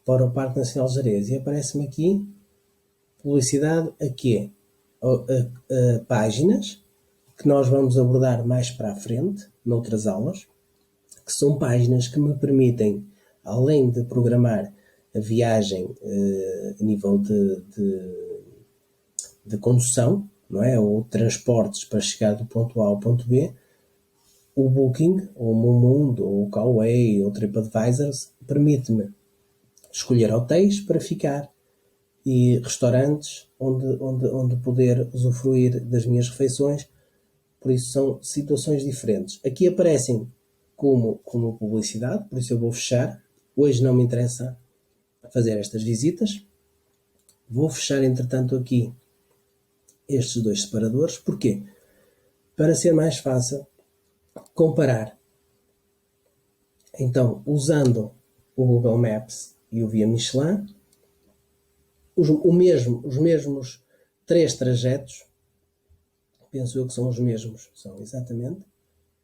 para o Parque Nacional de Gerês. E aparece-me aqui publicidade a quê? A páginas que nós vamos abordar mais para a frente, noutras aulas, que são páginas que me permitem, além de programar a viagem a nível de condução, não é? Ou transportes para chegar do ponto A ao ponto B, o Booking, ou o Momundo, ou o Coway, ou o TripAdvisor permite-me escolher hotéis para ficar e restaurantes onde poder usufruir das minhas refeições. Por isso são situações diferentes. Aqui aparecem como publicidade, por isso eu vou fechar. Hoje não me interessa fazer estas visitas. Vou fechar, entretanto, aqui estes dois separadores. Porquê? Para ser mais fácil comparar. Então, usando o Google Maps e o Via Michelin, os mesmos 3 trajetos, penso eu que são os mesmos, são exatamente,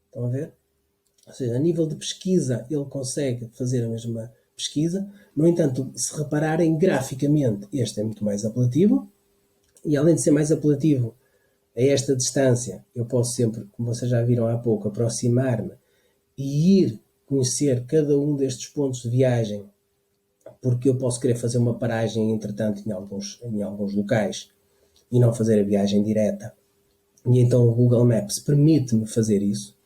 estão a ver? Ou seja, a nível de pesquisa ele consegue fazer a mesma pesquisa, no entanto, se repararem graficamente, este é muito mais apelativo, e além de ser mais apelativo a esta distância, eu posso sempre, como vocês já viram há pouco, aproximar-me e ir conhecer cada um destes pontos de viagem, porque eu posso querer fazer uma paragem, entretanto, em alguns locais e não fazer a viagem direta. E então o Google Maps permite-me fazer isso.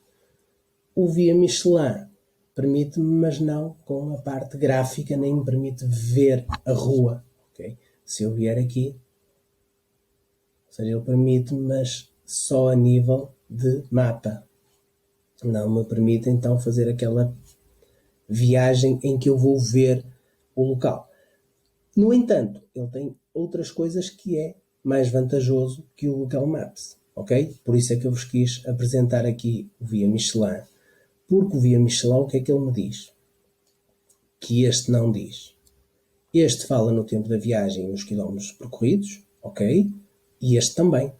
O Via Michelin permite-me, mas não com a parte gráfica, nem me permite ver a rua. Okay? Se eu vier aqui, ou seja, ele permite-me, mas só a nível de mapa. Não me permite então fazer aquela viagem em que eu vou ver o local. No entanto, ele tem outras coisas que é mais vantajoso que o Google Maps, ok? Por isso é que eu vos quis apresentar aqui o Via Michelin. Porque o Via Michelin, o que é que ele me diz? Que este não diz. Este fala no tempo da viagem e nos quilómetros percorridos, ok? E este também.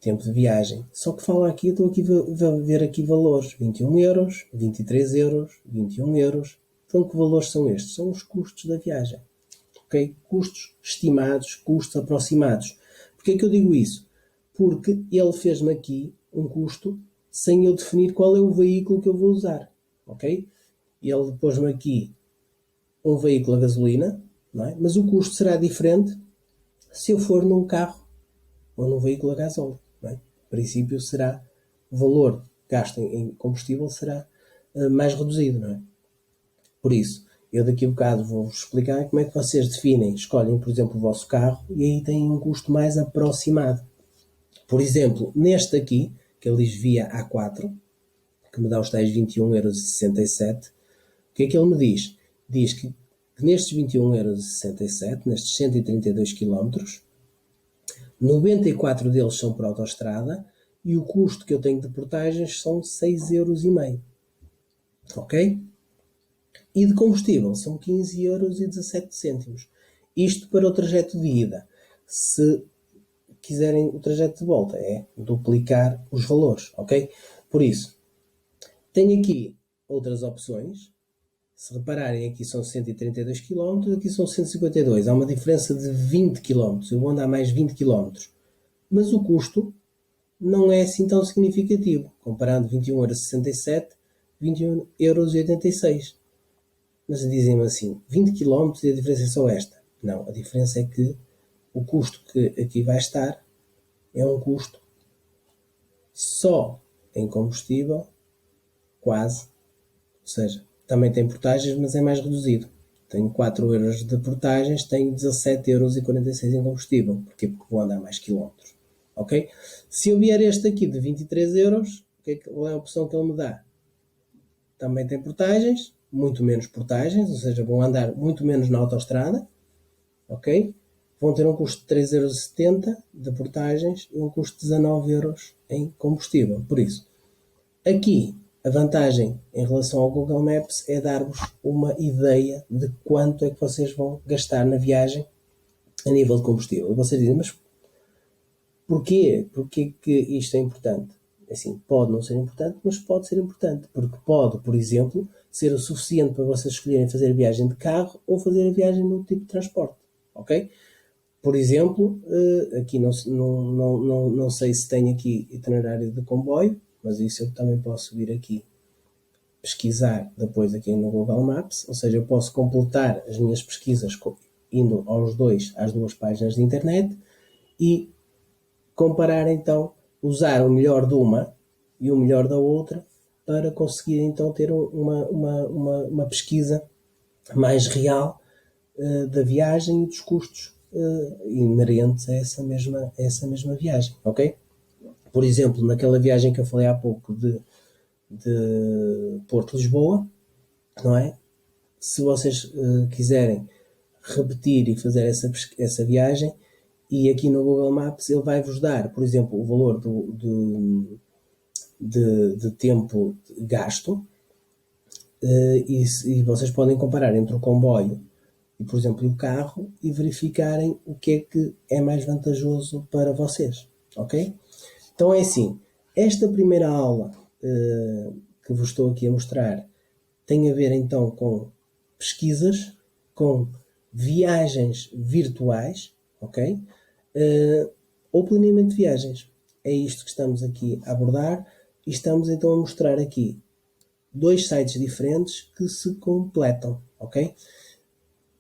Tempo de viagem. Só que fala aqui, estou aqui a ver aqui valores. 21 euros, 23 euros, 21 euros. Então que valores são estes? São os custos da viagem. Ok? Custos estimados, custos aproximados. Porquê é que eu digo isso? Porque ele fez-me aqui um custo sem eu definir qual é o veículo que eu vou usar. Ok? Ele pôs-me aqui um veículo a gasolina, não é? Mas o custo será diferente se eu for num carro ou num veículo a gasóleo. Não é? Em princípio será o valor gasto em combustível será mais reduzido, não é? Por isso, eu daqui a bocado vou-vos explicar como é que vocês definem, escolhem, por exemplo, o vosso carro e aí têm um custo mais aproximado. Por exemplo, neste aqui, que ele diz via A4, que me dá os tais 21,67€, o que é que ele me diz? Diz que nestes 21,67€, nestes 132 km, 94 deles são por autoestrada e o custo que eu tenho de portagens são 6,5€. Ok? E de combustível são 15,17€. Isto para o trajeto de ida. Se quiserem o trajeto de volta, é duplicar os valores, ok? Por isso, tenho aqui outras opções. Se repararem, aqui são 132 km, aqui são 152. Há uma diferença de 20 km. Eu vou andar mais 20 km. Mas o custo não é assim tão significativo. Comparando 21,67€, 21,86€. Mas dizem-me assim, 20 km e a diferença é só esta. Não, a diferença é que o custo que aqui vai estar é um custo só em combustível, quase, ou seja, também tem portagens, mas é mais reduzido. Tenho 4 euros de portagens, tenho 17,46€ em combustível. Porquê? Porque vou andar mais quilómetros. Ok? Se eu vier este aqui de 23€, qual é a opção que ele me dá? Também tem portagens, muito menos portagens, ou seja, vão andar muito menos na autoestrada. Ok? Vão ter um custo de 3,70€ de portagens e um custo de 19€ em combustível. Por isso, aqui a vantagem em relação ao Google Maps é dar-vos uma ideia de quanto é que vocês vão gastar na viagem a nível de combustível. E vocês dizem, mas porquê? Porquê que isto é importante? Assim, pode não ser importante, mas pode ser importante. Porque pode, por exemplo, ser o suficiente para vocês escolherem fazer a viagem de carro ou fazer a viagem no tipo de transporte. Ok? Por exemplo, aqui não sei se tem aqui itinerário de comboio, mas isso eu também posso vir aqui pesquisar depois aqui no Google Maps, ou seja, eu posso completar as minhas pesquisas indo às duas páginas de internet e comparar então, usar o melhor de uma e o melhor da outra para conseguir então ter uma pesquisa mais real da viagem e dos custos inerentes a essa mesma viagem, ok? Por exemplo, naquela viagem que eu falei há pouco de Porto-Lisboa, não é? Se vocês quiserem repetir e fazer essa viagem, e aqui no Google Maps ele vai-vos dar, por exemplo, o valor de tempo gasto, e vocês podem comparar entre o comboio e, por exemplo, o carro e verificarem o que é mais vantajoso para vocês, ok? Então é assim, esta primeira aula que vos estou aqui a mostrar tem a ver então com pesquisas, com viagens virtuais, ok? Ou planeamento de viagens. É isto que estamos aqui a abordar e estamos então a mostrar aqui dois sites diferentes que se completam, ok?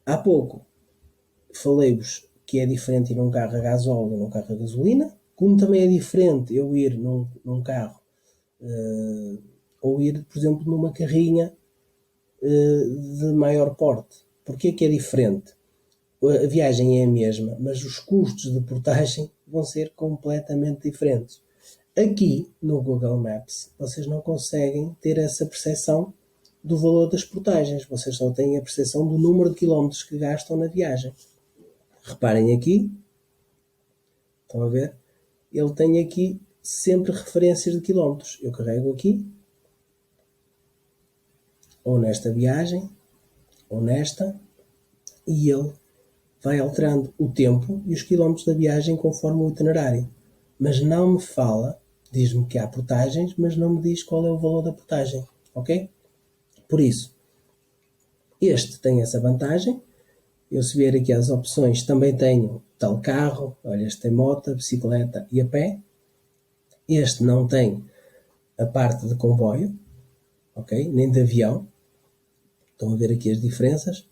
Há pouco falei-vos que é diferente ir num carro a gasóleo ou num carro a gasolina, como também é diferente eu ir num carro ou ir, por exemplo, numa carrinha de maior porte. Porquê que é diferente? A viagem é a mesma, mas os custos de portagem vão ser completamente diferentes. Aqui no Google Maps vocês não conseguem ter essa percepção do valor das portagens, vocês só têm a percepção do número de quilómetros que gastam na viagem. Reparem aqui, estão a ver? Ele tem aqui sempre referências de quilómetros. Eu carrego aqui, ou nesta viagem, ou nesta, e ele vai alterando o tempo e os quilómetros da viagem conforme o itinerário. Mas não me fala, diz-me que há portagens, mas não me diz qual é o valor da portagem, ok? Por isso, este tem essa vantagem. Eu, se vier aqui às opções, também tenho tal carro, olha, este tem moto, bicicleta e a pé. Este não tem a parte de comboio, ok? Nem de avião. Estão a ver aqui as diferenças.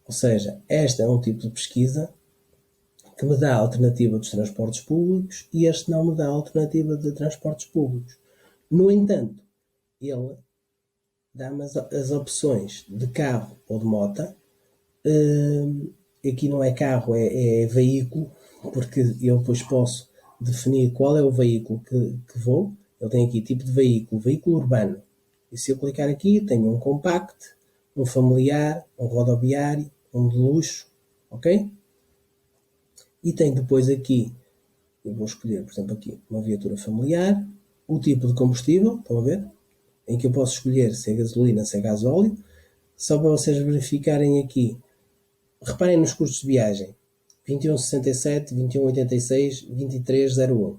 Ou seja, esta é um tipo de pesquisa que me dá a alternativa dos transportes públicos e este não me dá a alternativa de transportes públicos. No entanto, ele dá-me as opções de carro ou de moto. Aqui não é carro, é veículo, porque eu depois posso definir qual é o veículo que vou. Ele tem aqui tipo de veículo urbano. E se eu clicar aqui, tenho um compact, um familiar, um rodoviário, um de luxo, ok? E tenho depois aqui, eu vou escolher, por exemplo, aqui uma viatura familiar, o tipo de combustível, estão a ver? Em que eu posso escolher se é gasolina, se é gasóleo, só para vocês verificarem aqui. Reparem nos custos de viagem, 21,67, 21,86, 23,01.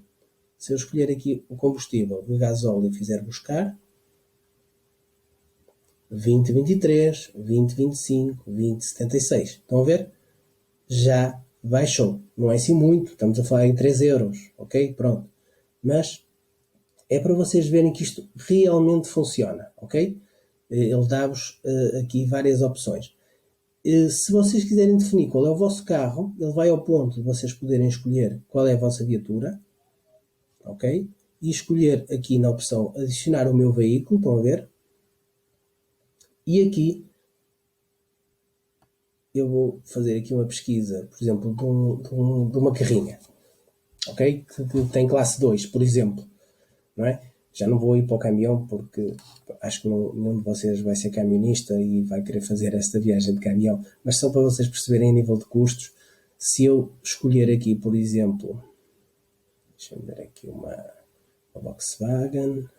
Se eu escolher aqui o combustível de gasóleo e fizer buscar, 20,23, 20,25, 20,76. Estão a ver? Já baixou. Não é assim muito, estamos a falar em 3 euros, ok? Pronto. Mas é para vocês verem que isto realmente funciona, ok? Ele dá-vos aqui várias opções. Se vocês quiserem definir qual é o vosso carro, ele vai ao ponto de vocês poderem escolher qual é a vossa viatura, ok? E escolher aqui na opção adicionar o meu veículo, estão a ver? E aqui eu vou fazer aqui uma pesquisa, por exemplo, de uma carrinha, ok? Que tem classe 2, por exemplo, não é? Já não vou ir para o caminhão porque acho que nenhum de vocês vai ser camionista e vai querer fazer esta viagem de caminhão, mas só para vocês perceberem a nível de custos, se eu escolher aqui, por exemplo, deixa-me ver aqui uma Volkswagen,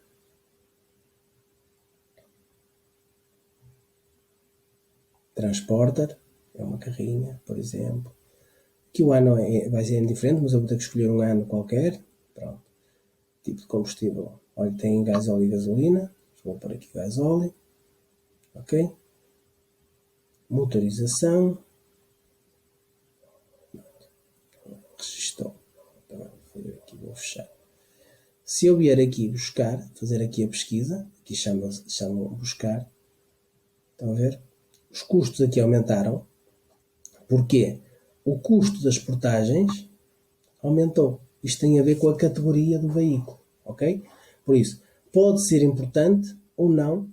Transporter, é uma carrinha, por exemplo, que o ano vai ser indiferente, mas eu vou ter que escolher um ano qualquer, pronto, tipo de combustível, olha, tem gasóleo e gasolina, vou pôr aqui gasóleo, ok, motorização, registou, agora vou fazer aqui, vou fechar. Se eu vier aqui buscar, fazer aqui a pesquisa, aqui chamam buscar, estão a ver? Os custos aqui aumentaram. Porquê? O custo das portagens aumentou. Isto tem a ver com a categoria do veículo, ok? Por isso, pode ser importante ou não,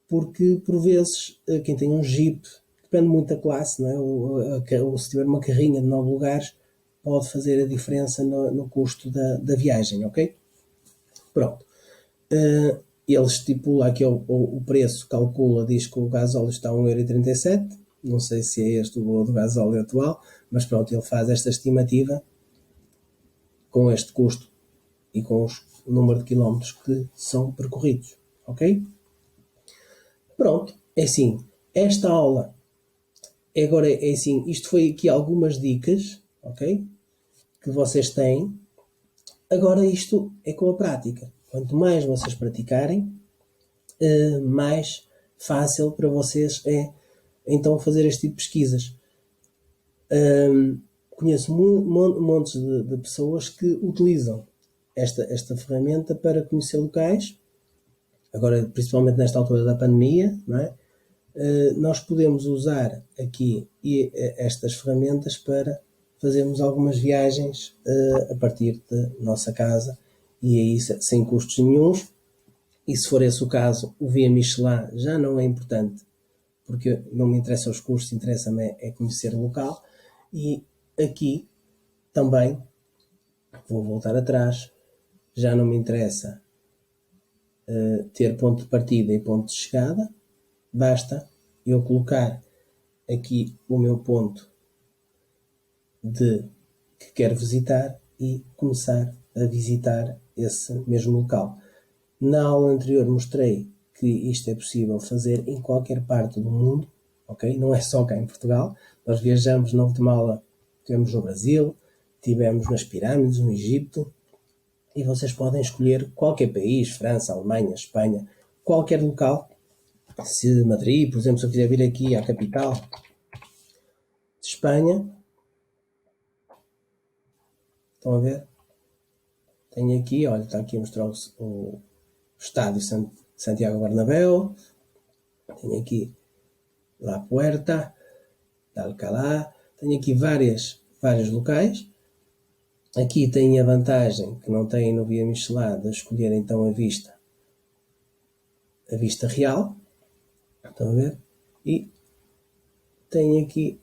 porque por vezes quem tem um Jeep, depende muito da classe, não é? Ou se tiver uma carrinha de 9 lugares, pode fazer a diferença no custo da viagem, ok? Pronto. Ele estipula aqui o preço, calcula, diz que o gasóleo está a 1,37€. Não sei se é este o valor do gasóleo atual, mas pronto, ele faz esta estimativa com este custo e com o número de quilómetros que são percorridos, ok? Pronto, é assim, esta aula, agora é assim, isto foi aqui algumas dicas, ok? Que vocês têm. Agora isto é com a prática. Quanto mais vocês praticarem, mais fácil para vocês é então fazer este tipo de pesquisas. Conheço montes de pessoas que utilizam esta ferramenta para conhecer locais. Agora, principalmente nesta altura da pandemia, não é? Nós podemos usar aqui estas ferramentas para fazermos algumas viagens a partir da nossa casa e aí sem custos nenhuns. E se for esse o caso, o Via Michelin já não é importante, porque não me interessa os custos, interessa-me é conhecer o local. E aqui também, vou voltar atrás, já não me interessa ter ponto de partida e ponto de chegada, basta eu colocar aqui o meu ponto que quero visitar e começar a visitar esse mesmo local. Na aula anterior mostrei que isto é possível fazer em qualquer parte do mundo, ok? Não é só cá em Portugal. Nós viajamos, na última aula tivemos no Brasil, tivemos nas pirâmides, no Egito, e vocês podem escolher qualquer país, França, Alemanha, Espanha, qualquer local. Se Madrid, por exemplo, se eu quiser vir aqui à capital de Espanha, estão a ver? Tenho aqui, olha, está aqui a mostrar o estádio Santiago Bernabéu. Tenho aqui La Puerta de Alcalá. Tenho aqui vários locais. Aqui tem a vantagem que não tem no Via Michelin de escolher então a vista real. Estão a ver? E tem aqui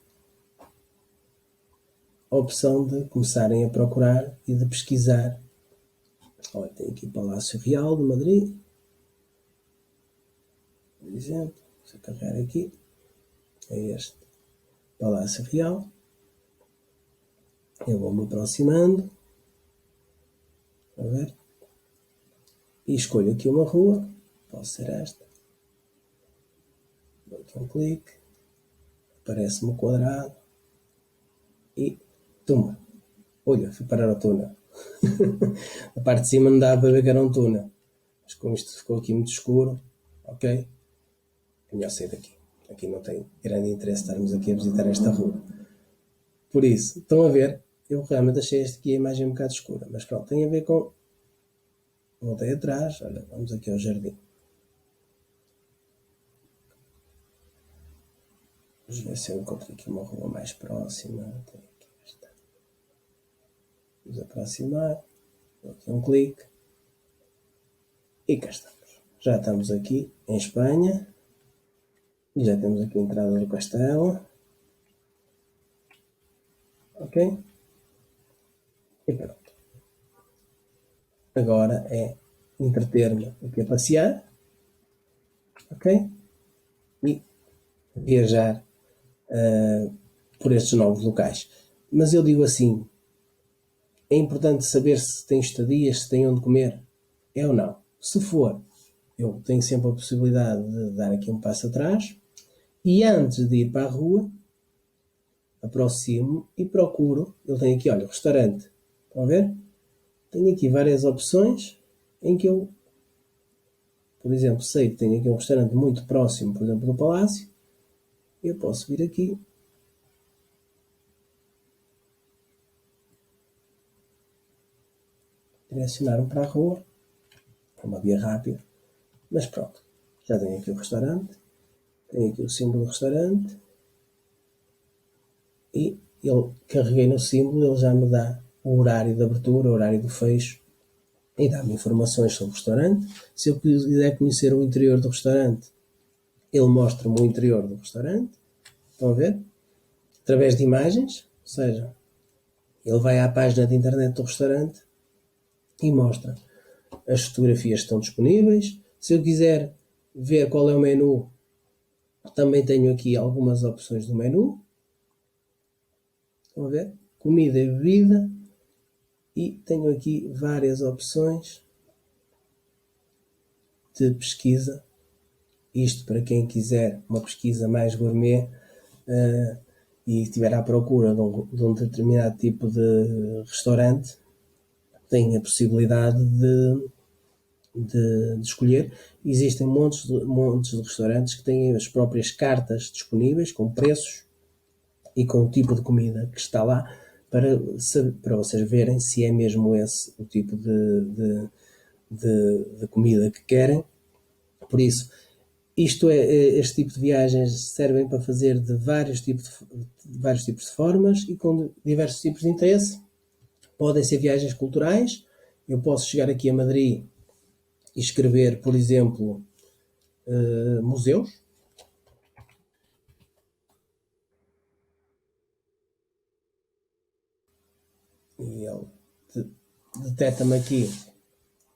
a opção de começarem a procurar e de pesquisar. Olha, tem aqui o Palácio Real de Madrid, por exemplo. Se eu carregar aqui, é este Palácio Real. Eu vou-me aproximando, a ver, e escolho aqui uma rua, pode ser esta. Dou aqui um clique, aparece-me o quadrado e tumba. Olha, fui parar ao túnel. A parte de cima não dava para ver que era um túnel, mas como isto ficou aqui muito escuro, ok, é melhor sair daqui. Aqui não tem grande interesse estarmos aqui a visitar esta rua. Por isso, estão a ver, eu realmente achei esta aqui a imagem um bocado escura, mas pronto, tem a ver com... Voltei atrás, olha, vamos aqui ao jardim. Vamos ver se eu encontro aqui uma rua mais próxima. Tem aqui esta. Vamos aproximar. Dou aqui um clique. E cá estamos. Já estamos aqui em Espanha. E já temos aqui a entrada do castelo. Ok? E pronto. Agora é entreter-me aqui a passear. Ok? E viajar por estes novos locais. Mas eu digo assim, é importante saber se tem estadias, se tem onde comer, é ou não. Se for, eu tenho sempre a possibilidade de dar aqui um passo atrás e antes de ir para a rua, aproximo e procuro. Eu tenho aqui, olha, restaurante. Estão a ver? Tenho aqui várias opções em que eu, por exemplo, sei que tenho aqui um restaurante muito próximo, por exemplo, do Palácio. Eu posso vir aqui direcionar-me para a rua. É uma via rápida. Mas pronto. Já tenho aqui o restaurante. Tenho aqui o símbolo do restaurante. E carreguei no símbolo, ele já me dá o horário de abertura, o horário do fecho, e dá-me informações sobre o restaurante. Se eu quiser conhecer o interior do restaurante, ele mostra-me o interior do restaurante. Estão a ver? Através de imagens, ou seja, ele vai à página de internet do restaurante e mostra as fotografias que estão disponíveis. Se eu quiser ver qual é o menu, também tenho aqui algumas opções do menu. Estão a ver? Comida e bebida. E tenho aqui várias opções de pesquisa. Isto para quem quiser uma pesquisa mais gourmet e estiver à procura de um determinado tipo de restaurante, tem a possibilidade de escolher. Existem montes de restaurantes que têm as próprias cartas disponíveis com preços e com o tipo de comida que está lá para vocês verem se é mesmo esse o tipo de comida que querem. Por isso, este tipo de viagens servem para fazer de vários tipos de formas e com diversos tipos de interesse. Podem ser viagens culturais. Eu posso chegar aqui a Madrid e escrever, por exemplo, museus. E ele detecta-me aqui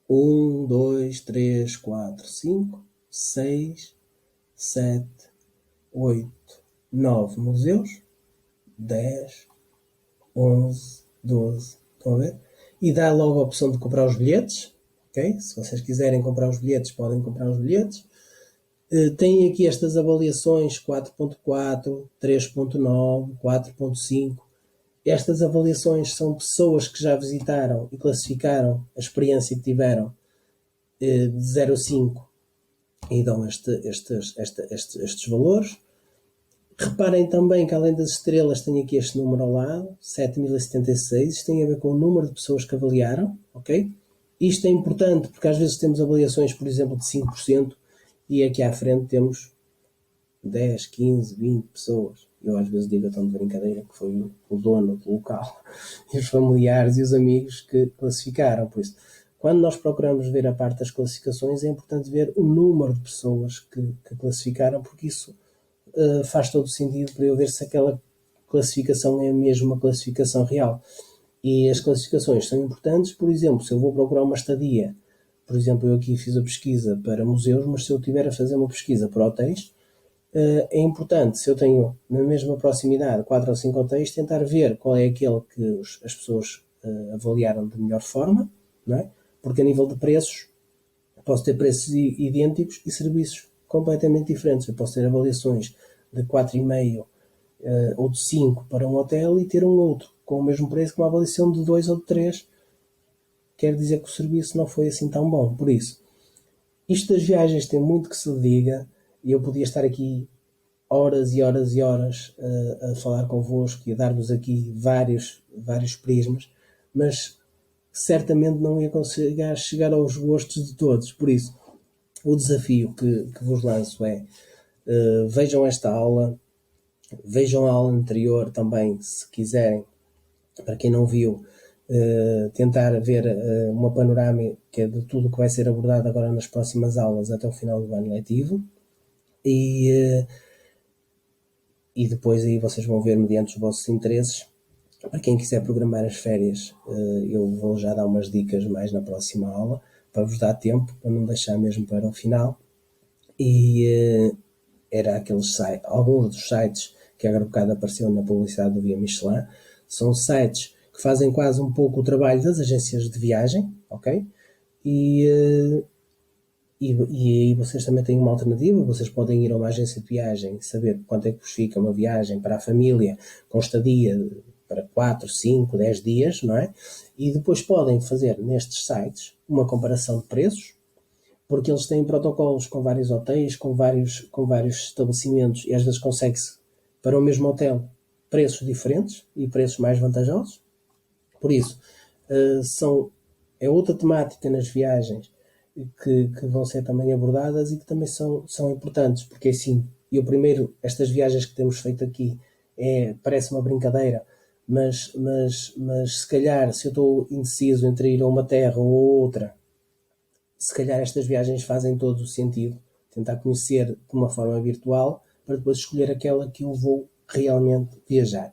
1, 2, 3, 4, 5, 6, 7, 8, 9 museus, 10, 11, 12, estão a ver? E dá logo a opção de comprar os bilhetes, ok? Se vocês quiserem comprar os bilhetes, podem comprar os bilhetes. Tem aqui estas avaliações 4.4, 3.9, 4.5. Estas avaliações são pessoas que já visitaram e classificaram a experiência que tiveram de 0 a 5 e dão estes valores. Reparem também que além das estrelas tem aqui este número ao lado, 7076, isto tem a ver com o número de pessoas que avaliaram, ok? Isto é importante porque às vezes temos avaliações, por exemplo, de 5% e aqui à frente temos 10, 15, 20 pessoas. Eu às vezes digo a tom de brincadeira que foi o dono do local e os familiares e os amigos que classificaram. Por isso, quando nós procuramos ver a parte das classificações, é importante ver o número de pessoas que classificaram, porque isso faz todo o sentido para eu ver se aquela classificação é mesmo uma classificação real. E as classificações são importantes, por exemplo, se eu vou procurar uma estadia, por exemplo, eu aqui fiz a pesquisa para museus, mas se eu tiver a fazer uma pesquisa para hotéis, é importante, se eu tenho na mesma proximidade 4 ou 5 hotéis, tentar ver qual é aquele que as pessoas avaliaram de melhor forma, não é? Porque a nível de preços, posso ter preços idênticos e serviços completamente diferentes. Eu posso ter avaliações de 4,5 ou de 5 para um hotel e ter um outro com o mesmo preço, com uma avaliação de 2 ou de 3. Quer dizer que o serviço não foi assim tão bom. Por isso, isto das viagens tem muito que se diga e eu podia estar aqui horas e horas e horas a falar convosco e a dar-vos aqui vários prismas, mas certamente não ia conseguir chegar aos gostos de todos. Por isso, o desafio que vos lanço é vejam esta aula, vejam a aula anterior também, se quiserem, para quem não viu, tentar ver uma panorâmica de tudo o que vai ser abordado agora nas próximas aulas até o final do ano letivo e depois aí vocês vão ver mediante os vossos interesses. Para quem quiser programar as férias, eu vou já dar umas dicas mais na próxima aula, para vos dar tempo, para não deixar mesmo para o final. E era alguns dos sites que agora bocado apareceu na publicidade do Guia Michelin, são sites que fazem quase um pouco o trabalho das agências de viagem, ok? E aí vocês também têm uma alternativa, vocês podem ir a uma agência de viagem e saber quanto é que vos fica uma viagem para a família, com estadia para 4, 5, 10 dias, não é? E depois podem fazer nestes sites uma comparação de preços, porque eles têm protocolos com vários hotéis, com vários estabelecimentos e às vezes consegue-se para o mesmo hotel preços diferentes e preços mais vantajosos. Por isso, é outra temática nas viagens que vão ser também abordadas e que também são importantes, porque assim, estas viagens que temos feito aqui parece uma brincadeira, mas se calhar, se eu estou indeciso entre ir a uma terra ou outra, se calhar estas viagens fazem todo o sentido. Tentar conhecer de uma forma virtual para depois escolher aquela que eu vou realmente viajar.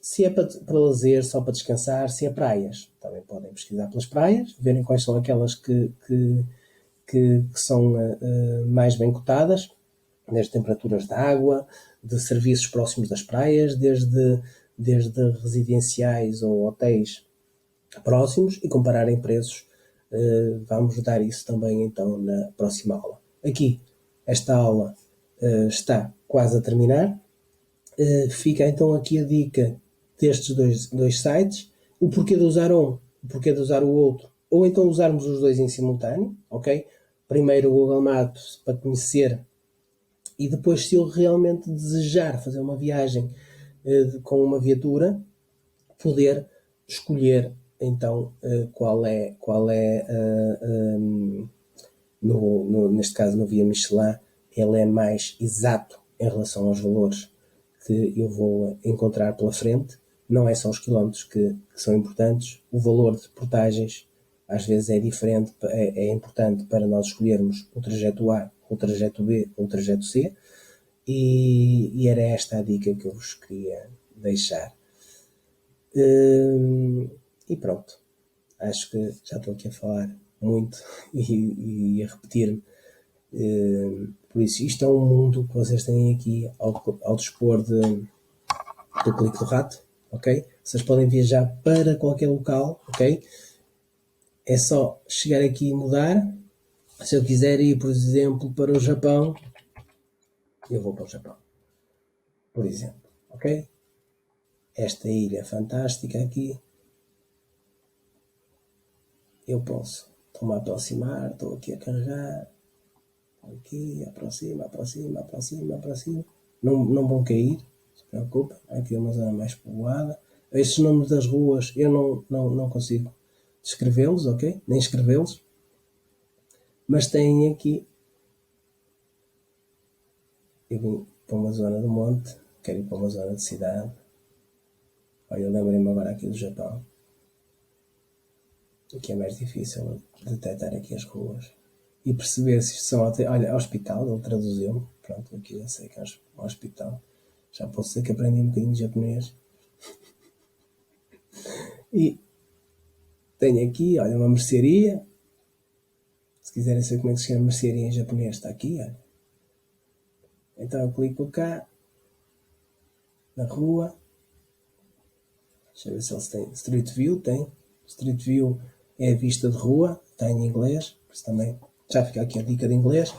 Se é para lazer, só para descansar, se é praias, também podem pesquisar pelas praias, verem quais são aquelas que são mais bem cotadas, desde temperaturas de água, de serviços próximos das praias, desde residenciais ou hotéis próximos e compararem preços. Vamos dar isso também então na próxima aula. Aqui, esta aula está quase a terminar. Fica então aqui a dica destes dois sites, o porquê de usar um, o porquê de usar o outro, ou então usarmos os dois em simultâneo, ok? Primeiro o Google Maps para conhecer e depois, se eu realmente desejar fazer uma viagem com uma viatura, poder escolher então qual é neste caso no Via Michelin, ele é mais exato em relação aos valores que eu vou encontrar pela frente. Não é só os quilómetros que são importantes, o valor de portagens às vezes é diferente, é importante para nós escolhermos o trajeto A, o trajeto B ou o trajeto C, e era esta a dica que eu vos queria deixar. E pronto, acho que já estou aqui a falar muito e a repetir-me. Por isso, isto é um mundo que vocês têm aqui ao dispor do clique do rato, ok? Vocês podem viajar para qualquer local, ok? É só chegar aqui e mudar. Se eu quiser ir, por exemplo, para o Japão, eu vou para o Japão, por exemplo, ok? Esta ilha fantástica aqui, eu posso. Estou-me a aproximar, estou aqui a carregar, aqui, aproxima. Não vão cair, se preocupa. Aqui é uma zona mais povoada. Estes nomes das ruas eu não consigo descrevê-los, ok? Nem escrevê-los. Mas têm aqui. Eu vim para uma zona do monte, quero ir para uma zona de cidade. Olha, eu lembrei-me agora aqui do Japão. Aqui é mais difícil detectar aqui as ruas e perceber se são olha, hospital, ele traduziu-me, pronto, aqui já sei que é um hospital, já posso dizer que aprendi um bocadinho de japonês. E tenho aqui, olha, uma mercearia, se quiserem saber como é que se chama mercearia em japonês, está aqui, olha. Então eu clico cá, na rua, deixa eu ver se eles têm, Street View tem, Street View é a vista de rua, está em inglês, por isso também já fica aqui a dica de inglês.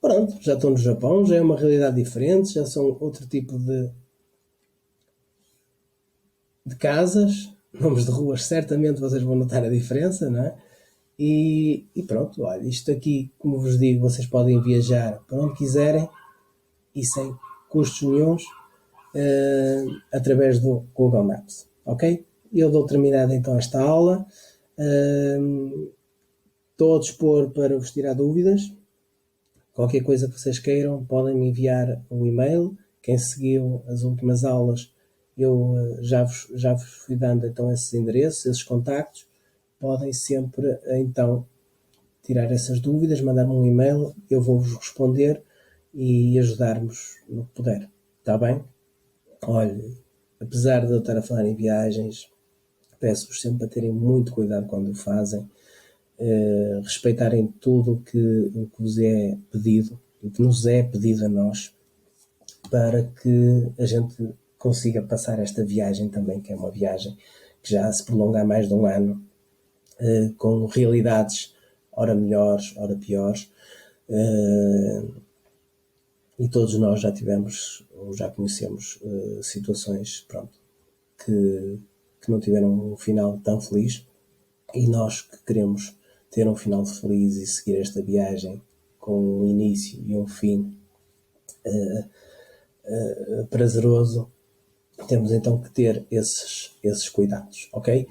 Pronto, já estou no Japão, já é uma realidade diferente, já são outro tipo de casas, nomes de ruas, certamente vocês vão notar a diferença, não é? E pronto, olha, isto aqui, como vos digo, vocês podem viajar para onde quiserem e sem custos nenhuns através do Google Maps, ok? Eu dou terminada então esta aula. Estou a dispor para vos tirar dúvidas. Qualquer coisa que vocês queiram, podem me enviar um e-mail. Quem seguiu as últimas aulas, eu já vos fui dando então esses endereços, esses contactos. Podem sempre então tirar essas dúvidas, mandar-me um e-mail, eu vou-vos responder e ajudar-vos no que puder. Está bem? Olha, apesar de eu estar a falar em viagens, peço-vos sempre para terem muito cuidado quando o fazem, respeitarem tudo o que vos é pedido, o que nos é pedido a nós, para que a gente consiga passar esta viagem também, que é uma viagem que já se prolonga há mais de um ano, com realidades ora melhores, ora piores, e todos nós já tivemos ou já conhecemos situações, pronto, que não tiveram um final tão feliz, e nós que queremos ter um final feliz e seguir esta viagem com um início e um fim prazeroso, temos então que ter esses cuidados, ok?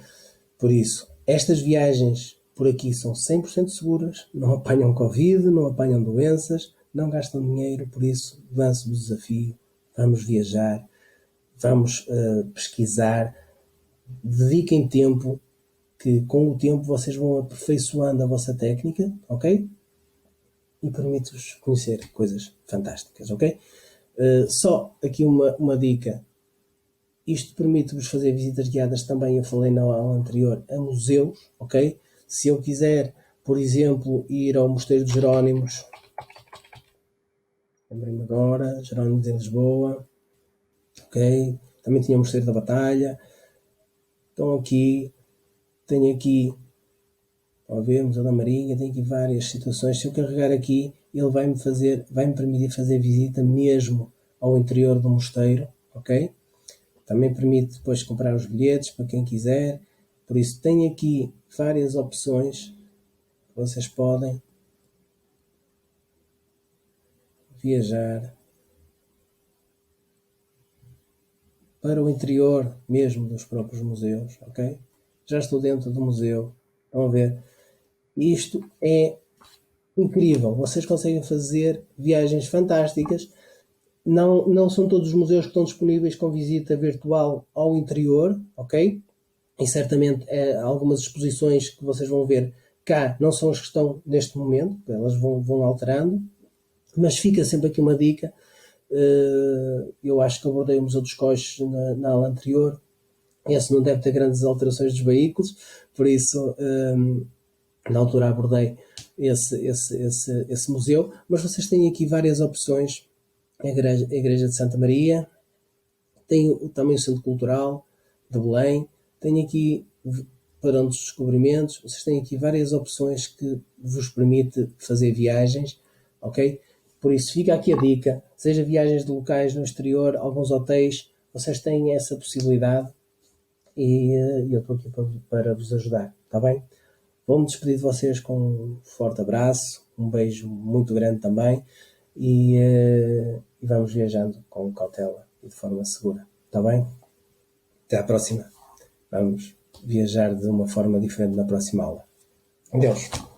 Por isso, estas viagens por aqui são 100% seguras, não apanham Covid, não apanham doenças, não gastam dinheiro, por isso lanço o desafio, vamos viajar, vamos pesquisar, dediquem tempo, que com o tempo vocês vão aperfeiçoando a vossa técnica, ok? E permite-vos conhecer coisas fantásticas, ok? Só aqui uma dica. Isto permite-vos fazer visitas guiadas também, eu falei na aula anterior, a museus, ok? Se eu quiser, por exemplo, ir ao Mosteiro de Jerónimos, lembrei-me agora, Jerónimos em Lisboa, ok? Também tinha o Mosteiro da Batalha. Então aqui, tenho aqui, ao ver, Museu da Marinha, tenho aqui várias situações. Se eu carregar aqui, ele vai-me permitir fazer visita mesmo ao interior do mosteiro, ok? Também permite depois comprar os bilhetes para quem quiser. Por isso, tem aqui várias opções que vocês podem viajar para o interior mesmo dos próprios museus, ok? Já estou dentro do museu. Estão a ver? Isto é incrível. Vocês conseguem fazer viagens fantásticas. Não são todos os museus que estão disponíveis com visita virtual ao interior, ok? E certamente algumas exposições que vocês vão ver cá não são as que estão neste momento, elas vão alterando, mas fica sempre aqui uma dica. Eu acho que abordei o Museu dos Coches na aula anterior. Esse não deve ter grandes alterações dos veículos, por isso na altura abordei esse museu, mas vocês têm aqui várias opções. A Igreja de Santa Maria, tem também o Centro Cultural de Belém, tem aqui para dos descobrimentos, vocês têm aqui várias opções que vos permite fazer viagens, ok? Por isso fica aqui a dica, seja viagens de locais no exterior, alguns hotéis, vocês têm essa possibilidade e eu estou aqui para vos ajudar, está bem? Vou-me despedir de vocês com um forte abraço, um beijo muito grande também e vamos viajando com cautela e de forma segura, está bem? Até à próxima. Vamos viajar de uma forma diferente na próxima aula. Adeus.